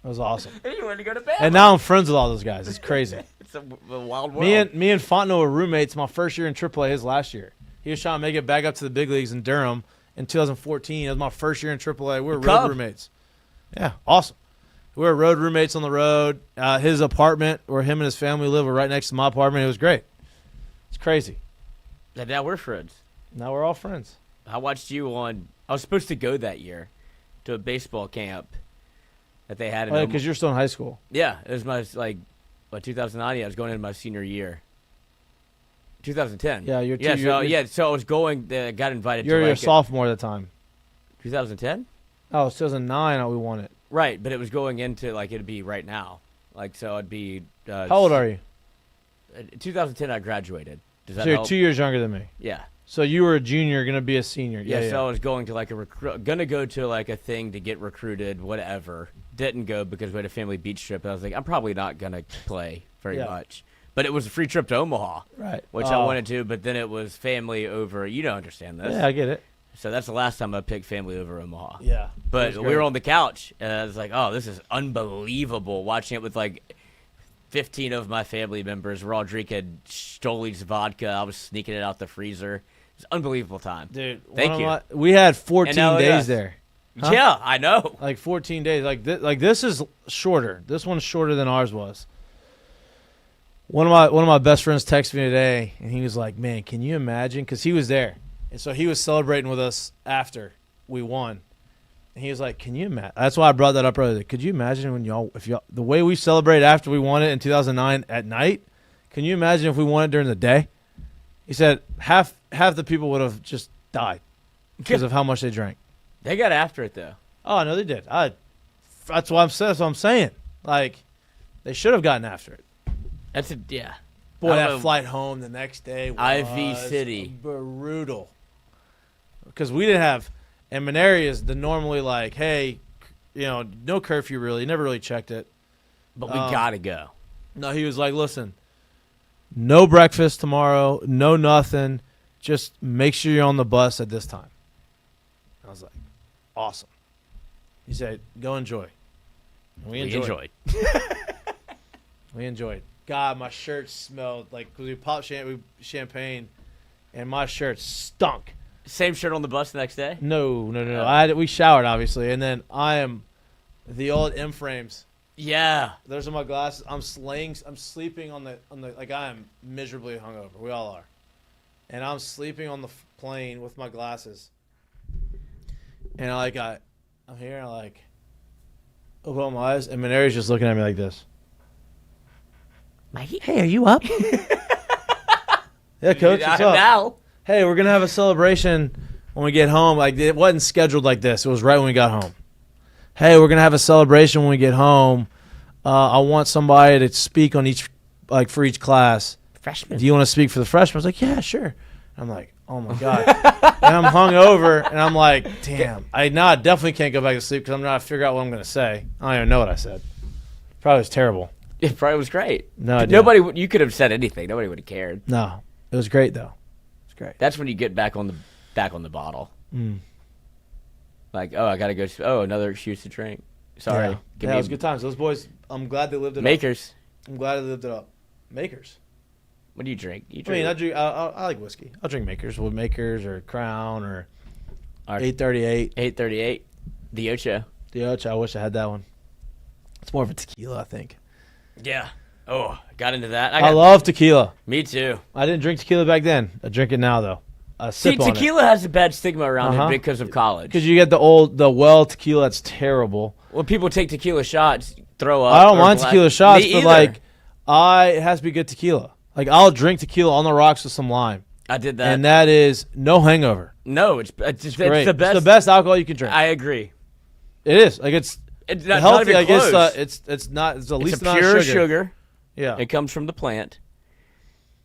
It was awesome. You wanted to go to bed. And now I'm friends with all those guys. It's crazy. It's a wild world. Me and Fontenot were roommates my first year in AAA, his last year. He was trying to make it back up to the big leagues in Durham in 2014. It was my first year in AAA. We were road roommates. Yeah, awesome. We were road roommates on the road. His apartment where him and his family live were right next to my apartment. It was great. It's crazy. And now we're friends. Now we're all friends. I watched you I was supposed to go that year to a baseball camp. that they had in Because you're still in high school. Yeah, it was my 2009. Yeah, I was going into my senior year. 2010. Yeah, So I was going. Got invited. You're to a sophomore at the time. 2010. Oh, 2009. We won it. Right, but it was going into it'd be right now. So it'd be. How old are you? 2010. I graduated. Does that So you're help? 2 years younger than me. Yeah. So you were a junior, gonna be a senior. Yeah. So I was going to gonna go to a thing to get recruited, whatever. Didn't go because we had a family beach trip. And I was like, I'm probably not gonna play very much. But it was a free trip to Omaha, right? Which I wanted to. But then it was family over. You don't understand this. Yeah, I get it. So that's the last time I picked family over Omaha. Yeah. But we were on the couch, and I was like, oh, this is unbelievable. Watching it with 15 of my family members. We're all drinking Stoli's vodka. I was sneaking it out the freezer. It's an unbelievable time. Dude, thank you. We had 14 days there. Huh? Yeah, I know. 14 days. This is shorter. This one's shorter than ours was. One of my best friends texted me today, and he was like, "Man, can you imagine?" Because he was there, and so he was celebrating with us after we won. And he was like, "Can you imagine?" That's why I brought that up earlier. Could you imagine if y'all the way we celebrated after we won it in 2009 at night? Can you imagine if we won it during the day? He said half the people would have just died because of how much they drank. They got after it though. Oh no, they did. That's what I'm saying. They should have gotten after it. Yeah. Boy, that flight home the next day was Ivy City. Brutal. Because we didn't have, and Maneri is normally hey, no curfew really. Never really checked it. But we gotta go. No, he was like, listen, no breakfast tomorrow, no nothing. Just make sure you're on the bus at this time. I was like, awesome. He said, go enjoy. And we enjoyed. We enjoyed. God, my shirt smelled because we popped champagne, and my shirt stunk. Same shirt on the bus the next day? No. We showered obviously, and then I am the old M frames. Yeah. Those are my glasses. I'm sleeping on the I am miserably hungover. We all are, and I'm sleeping on the plane with my glasses, and I'm here and I open up my eyes, and Maneri's just looking at me like this. Mikey? Hey, are you up? Yeah, coach, what's up? Now. Hey, we're going to have a celebration when we get home. It wasn't scheduled like this. It was right when we got home. Hey, we're going to have a celebration when we get home. I want somebody to speak on for each class. Freshman. Do you want to speak for the freshmen? I was like, yeah, sure. I'm like, oh, my God. And I'm hungover, and I'm like, damn. I definitely can't go back to sleep because I'm not figure out what I'm going to say. I don't even know what I said. Probably was terrible. It probably was great. No idea. You could have said anything. Nobody would have cared. No, it was great though. It's great. That's when you get back on the bottle. Mm. I gotta go. Another excuse to drink. Sorry. Yeah, it was good times. Those boys. I'm glad they lived it Makers. up. I'm glad they lived it up. Makers. What do you drink? I drink. I like whiskey. I'll drink Makers. With Makers or Crown or 838. 838. The Ocho. I wish I had that one. It's more of a tequila, I think. Yeah. Oh, got into that. I love tequila. Me too. I didn't drink tequila back then. I drink it now, though. Tequila has a bad stigma around it because of college. Because you get the well tequila that's terrible. When people take tequila shots, throw up. I don't mind tequila shots, but it has to be good tequila. I'll drink tequila on the rocks with some lime. I did that. And that is no hangover. No, it's great. the best. It's the best alcohol you can drink. I agree. It is. It's healthy. Not even close. It's not. It's the least amount of sugar. Yeah. It comes from the plant.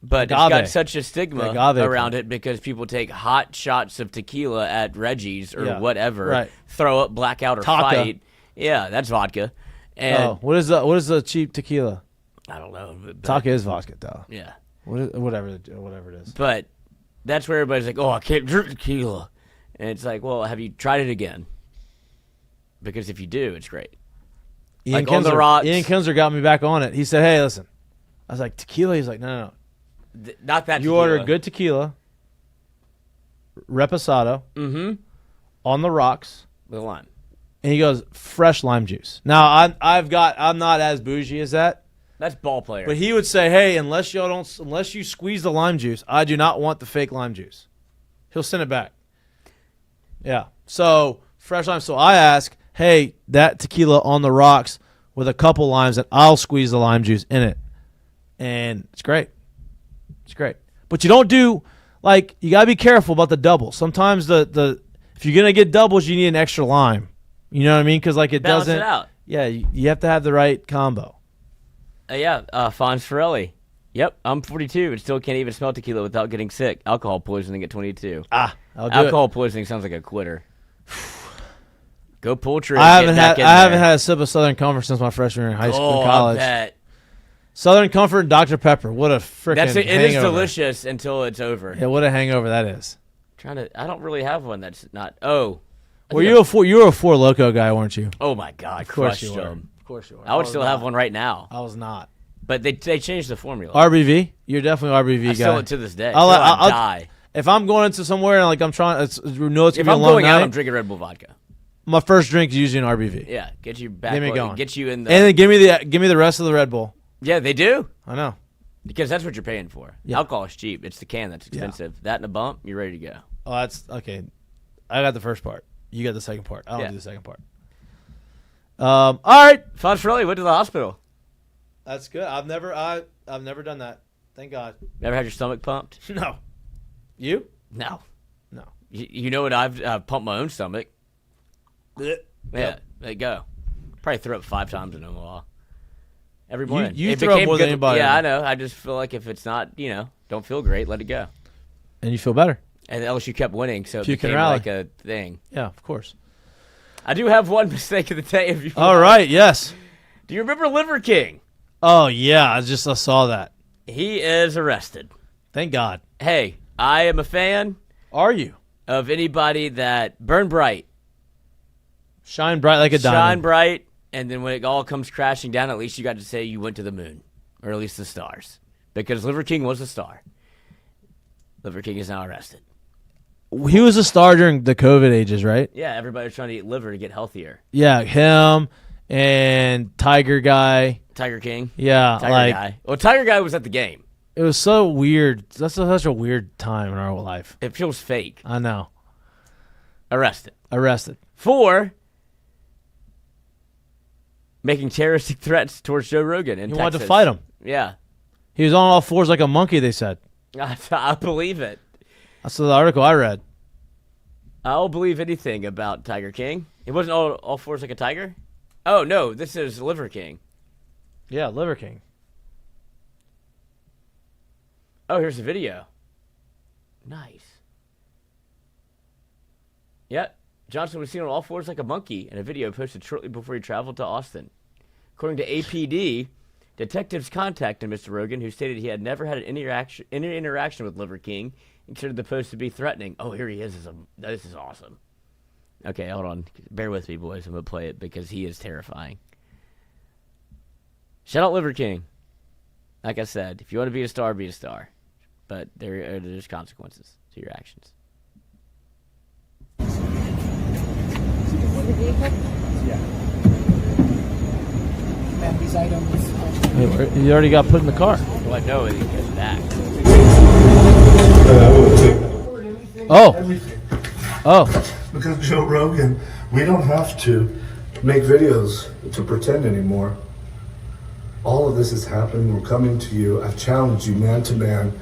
But Agave. It's got such a stigma around it because people take hot shots of tequila at Reggie's or whatever, throw up, blackout, or fight. Yeah, that's vodka. And what is the cheap tequila? I don't know. Taka is vodka though. Yeah. Whatever it is. But that's where everybody's like, "Oh, I can't drink tequila," and it's like, "Well, have you tried it again?" Because if you do, it's great. Ian on the rocks. Ian Kinsler got me back on it. He said, "Hey, listen." I was like, "Tequila?" He's like, "No. Not that you tequila. order good tequila, reposado, on the rocks with lime." And he goes, "Fresh lime juice." Now, I'm not as bougie as that. That's ball player. But he would say, "Hey, unless you squeeze the lime juice, I do not want the fake lime juice." He'll send it back. Yeah. So fresh lime. So I ask, hey, that tequila on the rocks with a couple limes, and I'll squeeze the lime juice in it. And it's great. It's great. But you don't do, like, you got to be careful about the doubles. Sometimes if you're going to get doubles, you need an extra lime. You know what I mean? Because, like, it Balance doesn't. it out. Yeah, you have to have the right combo. Fonz Ferrelli. Yep, I'm 42 and still can't even smell tequila without getting sick. Alcohol poisoning at 22. Alcohol poisoning sounds like a quitter. Go pull trigger. I haven't had a sip of Southern Comfort since my freshman year in high school and college. I bet. Southern Comfort and Dr. Pepper. What a freaking hangover. It is delicious until it's over. Yeah, what a hangover that is. I don't really have one that's not. Oh. Well, you were a Four Loko guy, weren't you? Oh my God, of course crushed you were. them. Of course you were. I would still have one right now. I was not. But they changed the formula. RBV? You're definitely RBV guy. I still to this day. I'll die. If I'm going into somewhere and like I'm trying, it's gonna be a long going out, night, I'm drinking Red Bull vodka. My first drink is usually an RBV. Yeah, get you back. Get me going. Get you in the. And then give me the rest of the Red Bull. Yeah, they do. I know. Because that's what you're paying for. Yeah. Alcohol is cheap. It's the can that's expensive. That and a bump, you're ready to go. Oh, that's okay. I got the first part. You got the second part. I don't do the second part. All right. Fonz Ferrelli went to the hospital. That's good. I've never done that. Thank God. Never had your stomach pumped? No. You? No. No. You know what? I've pumped my own stomach. Yeah, there you go. Probably threw up 5 times in Omaha. Every morning. You throw up more than anybody. Yeah, I know. I just feel like if it's not, don't feel great, let it go. And you feel better. And LSU kept winning, so it You can became rally. like a thing. Yeah, of course. I do have one mistake of the day. If you All right, yes. Do you remember Liver King? Oh, yeah. I saw that. He is arrested. Thank God. Hey, I am a fan. Are you? Of anybody that burn bright. Shine bright like a diamond. Shine bright, and then when it all comes crashing down, at least you got to say you went to the moon. Or at least the stars. Because Liver King was a star. Liver King is now arrested. He was a star during the COVID ages, right? Yeah, everybody was trying to eat liver to get healthier. Yeah, him and Tiger Guy. Tiger King? Yeah, Tiger Guy. Well, Tiger Guy was at the game. It was so weird. That's such a weird time in our life. It feels fake. I know. Arrested. For making terroristic threats towards Joe Rogan in Texas. He wanted to fight him. Yeah. He was on all fours like a monkey, they said. I believe it. That's the article I read. I'll believe anything about Tiger King. It wasn't all fours like a tiger? Oh, no. This is Liver King. Yeah, Liver King. Oh, here's the video. Nice. Yep. Johnson was seen on all fours like a monkey in a video posted shortly before he traveled to Austin. According to APD, detectives contacted Mr. Rogan, who stated he had never had any interaction with Liver King and considered the post to be threatening. Oh, here he is. This is awesome. Okay, hold on. Bear with me, boys. I'm going to play it because he is terrifying. Shout out Liver King. Like I said, if you want to be a star, be a star. But there's consequences to your actions. These items. He already got put in the car. Well, I know he goes back. Oh. Because Joe Rogan, we don't have to make videos to pretend anymore. All of this is happening. We're coming to you. I've challenged you man to man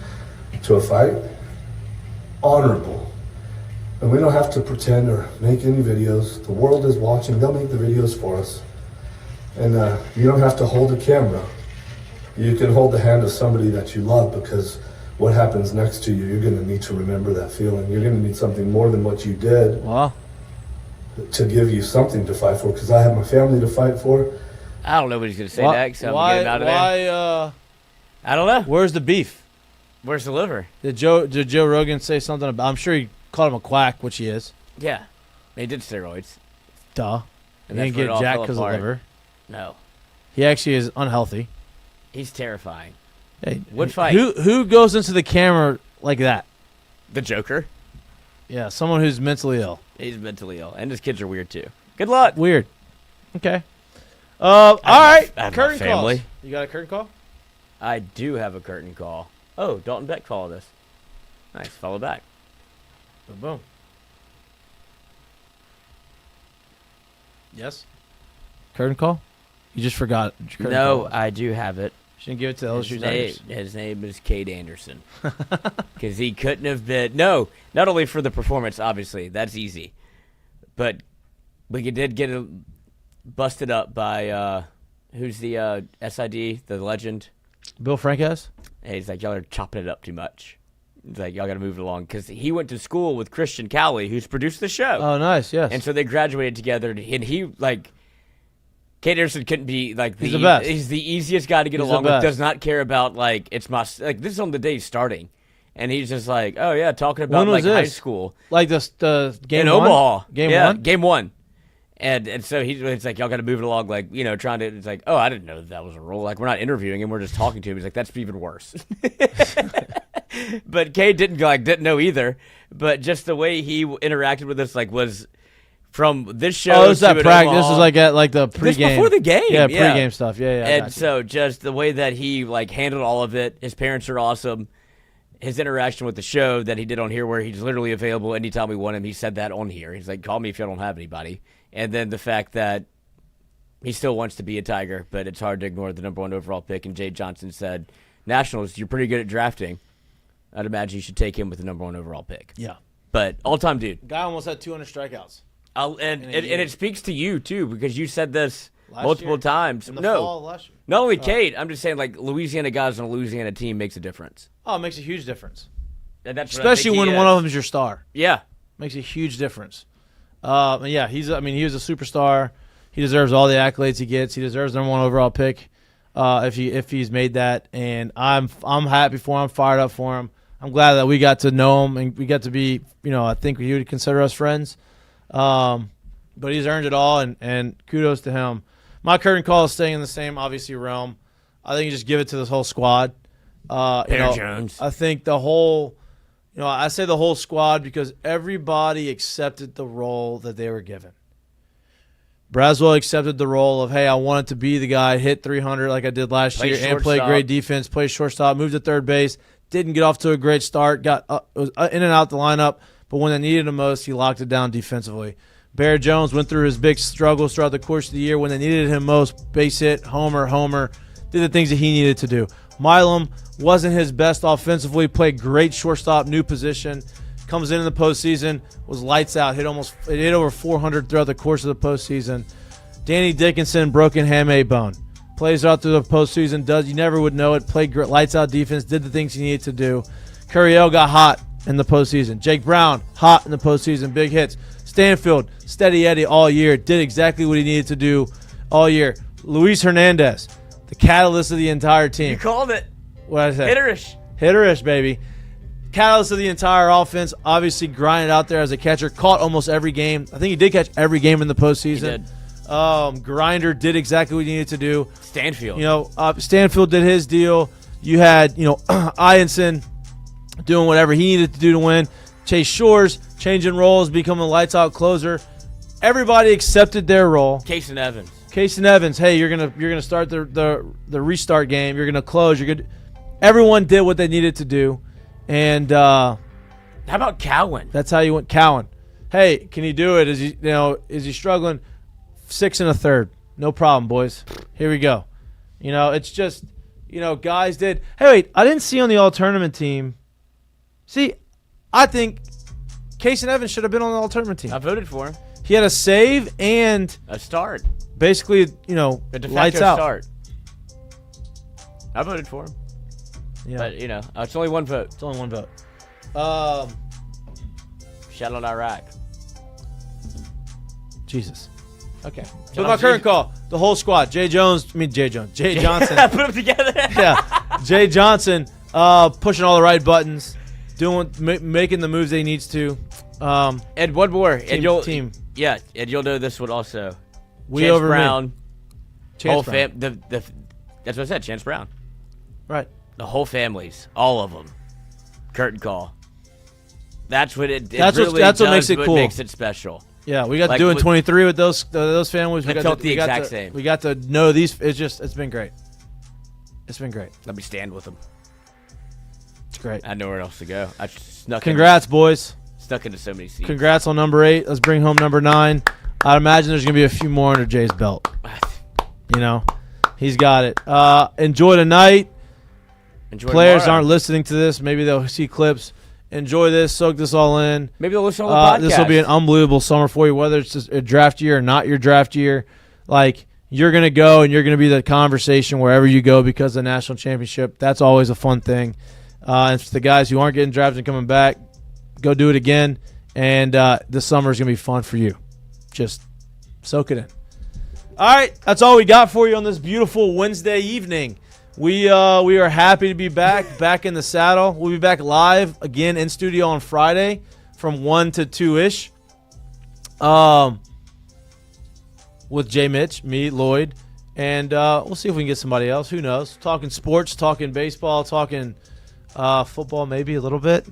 to a fight. Honorable. And we don't have to pretend or make any videos. The world is watching. They'll make the videos for us. And you don't have to hold a camera. You can hold the hand of somebody that you love, because what happens next to you, you're going to need to remember that feeling. You're going to need something more than what you did to give you something to fight for, because I have my family to fight for. I don't know what he's going to say next. So I'm going to get him out of there. I don't know. Where's the beef? Where's the liver? Did Joe Rogan say something about? I'm sure he called him a quack, which he is. Yeah, he did steroids. Duh. And he didn't get jacked because of liver. No. He actually is unhealthy. He's terrifying. Hey, Would fight. Who goes into the camera like that? The Joker. Yeah, someone who's mentally ill. He's mentally ill, and his kids are weird too. Good luck. Weird. Okay. All right. I have Curtain my family. calls. You got a curtain call? I do have a curtain call. Oh, Dalton Beck followed us. Nice. Follow back. Boom. Yes. Curtain call? You just forgot. Curtain No, call. I do have it. She didn't give it to LSU Tigers. His name is Cade Anderson. Because he couldn't have been. No, not only for the performance, obviously. That's easy. But we did get busted up by, who's the SID, the legend? Bill Franques? And he's like, y'all are chopping it up too much. He's like, y'all got to move it along. Because he went to school with Christian Cowley, who's produced the show. Oh, nice, yes. And so they graduated together. And he, like, Cade Anderson couldn't be, like, he's the best. He's the easiest guy to get along with. Does not care about, like, it's my, like, this is on the day he's starting. And he's just like, oh, yeah, talking about, like, high school. Like the game in one? Omaha. Game yeah, one? Game one. And so it's like, y'all got to move it along, like, you know, trying to, it's like, oh, I didn't know that was a rule. Like, we're not interviewing him, we're just talking to him. He's like, that's even worse. But Cade didn't know either. But just the way he interacted with us, like, was from this show. Oh, it was that practice. This Omaha, was like at like the pregame. This before the game. Yeah, pregame stuff. Yeah. And so just the way that he, like, handled all of it, his parents are awesome. His interaction with the show that he did on here where he's literally available anytime we want him. He said that on here. He's like, call me if you don't have anybody. And then the fact that he still wants to be a Tiger, but it's hard to ignore the number 1 overall pick. And Jay Johnson said, Nationals, you're pretty good at drafting. I'd imagine you should take him with the number 1 overall pick. Yeah. But all-time dude. Guy almost had 200 strikeouts. And it speaks to you, too, because you said this multiple year, times. in the fall of last year. Not only Cade, I'm just saying, like, Louisiana guys on a Louisiana team makes a difference. Oh, it makes a huge difference. And that's especially when one of them is your star. Yeah. Makes a huge difference. Yeah, he was a superstar. He deserves all the accolades he gets. He deserves the number 1 overall pick if he's made that. And I'm happy for him. I'm fired up for him. I'm glad that we got to know him and we got to be, I think he would consider us friends. But he's earned it all, and kudos to him. My curtain call is staying in the same, obviously, realm. I think you just give it to this whole squad. Jones. I think the whole, I say the whole squad because everybody accepted the role that they were given. Braswell accepted the role of, hey, I wanted to be the guy, hit 300 like I did last year, and play great defense, play shortstop, moved to third base, didn't get off to a great start, was in and out the lineup, but when they needed him most, he locked it down defensively. Bear Jones went through his big struggles throughout the course of the year when they needed him most, base hit, homer, did the things that he needed to do. Milam wasn't his best offensively, played great shortstop, new position, comes in the postseason, was lights out, hit over 400 throughout the course of the postseason. Danny Dickinson, broken hamate bone, plays out through the postseason, you never would know it, played great, lights out defense, did the things he needed to do. Curiel got hot in the postseason. Jake Brown, hot in the postseason, big hits. Stanfield, steady Eddie all year, did exactly what he needed to do all year. Luis Hernandez, the catalyst of the entire team. You called it. What did I say? Hitterish. Hitterish, baby. Catalyst of the entire offense. Obviously, grinded out there as a catcher. Caught almost every game. I think he did catch every game in the postseason. He did. Grinder did exactly what he needed to do. Stanfield. Stanfield did his deal. You had, Ianson doing whatever he needed to do to win. Chase Shores changing roles, becoming a lights-out closer. Everybody accepted their role. Casey Evans. Hey, you're gonna start the restart game. You're gonna close. Everyone did what they needed to do, and how about Cowan? That's how you went. Cowan. Hey, can he do it? Is he struggling? 6 1/3. No problem, boys. Here we go. It's just guys did. Hey, wait, I didn't see on the all-tournament team. See, I think Casey Evans should have been on the all-tournament team. I voted for him. He had a save and a start. Basically, a de facto lights out. Start. I voted for him. Yeah. But, it's only one vote. It's only one vote. Shout out Iraq. Jesus. Okay. So my current call, the whole squad. Jay Johnson. I put them together. Yeah. Jay Johnson pushing all the right buttons, making the moves they needs to. And one more. Team. Yeah, and you'll know this one also. We Chance over Brown. me. Chance Brown. That's what I said, Chance Brown. Right. The whole families, all of them. Curtain call. That's what it that's really what does, makes it cool. Makes it special. Yeah, we got to do in 23 with those families. It felt the exact same. We got to know these. It's been great. It's been great. Let me stand with them. It's great. I had nowhere else to go. I snuck. Congrats, boys. Stuck into so many seats. Congrats on number 8. Let's bring home number 9. I'd imagine there's going to be a few more under Jay's belt. You know, he's got it. Enjoy the night. Enjoy Players tomorrow. aren't listening to this. Maybe they'll see clips. Enjoy this. Soak this all in. Maybe they'll listen to the podcast. This will be an unbelievable summer for you, whether it's just a draft year or not your draft year. Like, you're going to go and you're going to be the conversation wherever you go because of the national championship. That's always a fun thing. And for the guys who aren't getting drafted and coming back, go do it again. And this summer is going to be fun for you. Just soak it in. All right, that's all we got for you on this beautiful Wednesday evening. We are happy to be back in the saddle. We'll be back live again in studio on Friday from 1 to 2-ish. With Jay Mitch, me, Lloyd, and we'll see if we can get somebody else. Who knows? Talking sports, talking baseball, talking football maybe a little bit.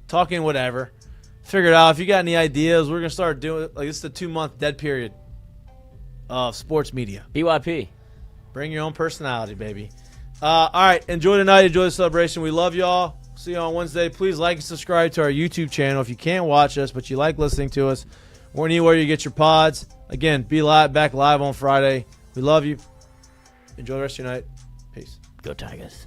Talking whatever. Figure it out. If you got any ideas, we're going to start doing it. Like, this is the 2-month dead period of sports media. BYP. Bring your own personality, baby. All right, enjoy the night. Enjoy the celebration. We love y'all. See you on Wednesday. Please like and subscribe to our YouTube channel if you can't watch us, but you like listening to us, or anywhere you get your pods. Again, be back live on Friday. We love you. Enjoy the rest of your night. Peace. Go Tigers.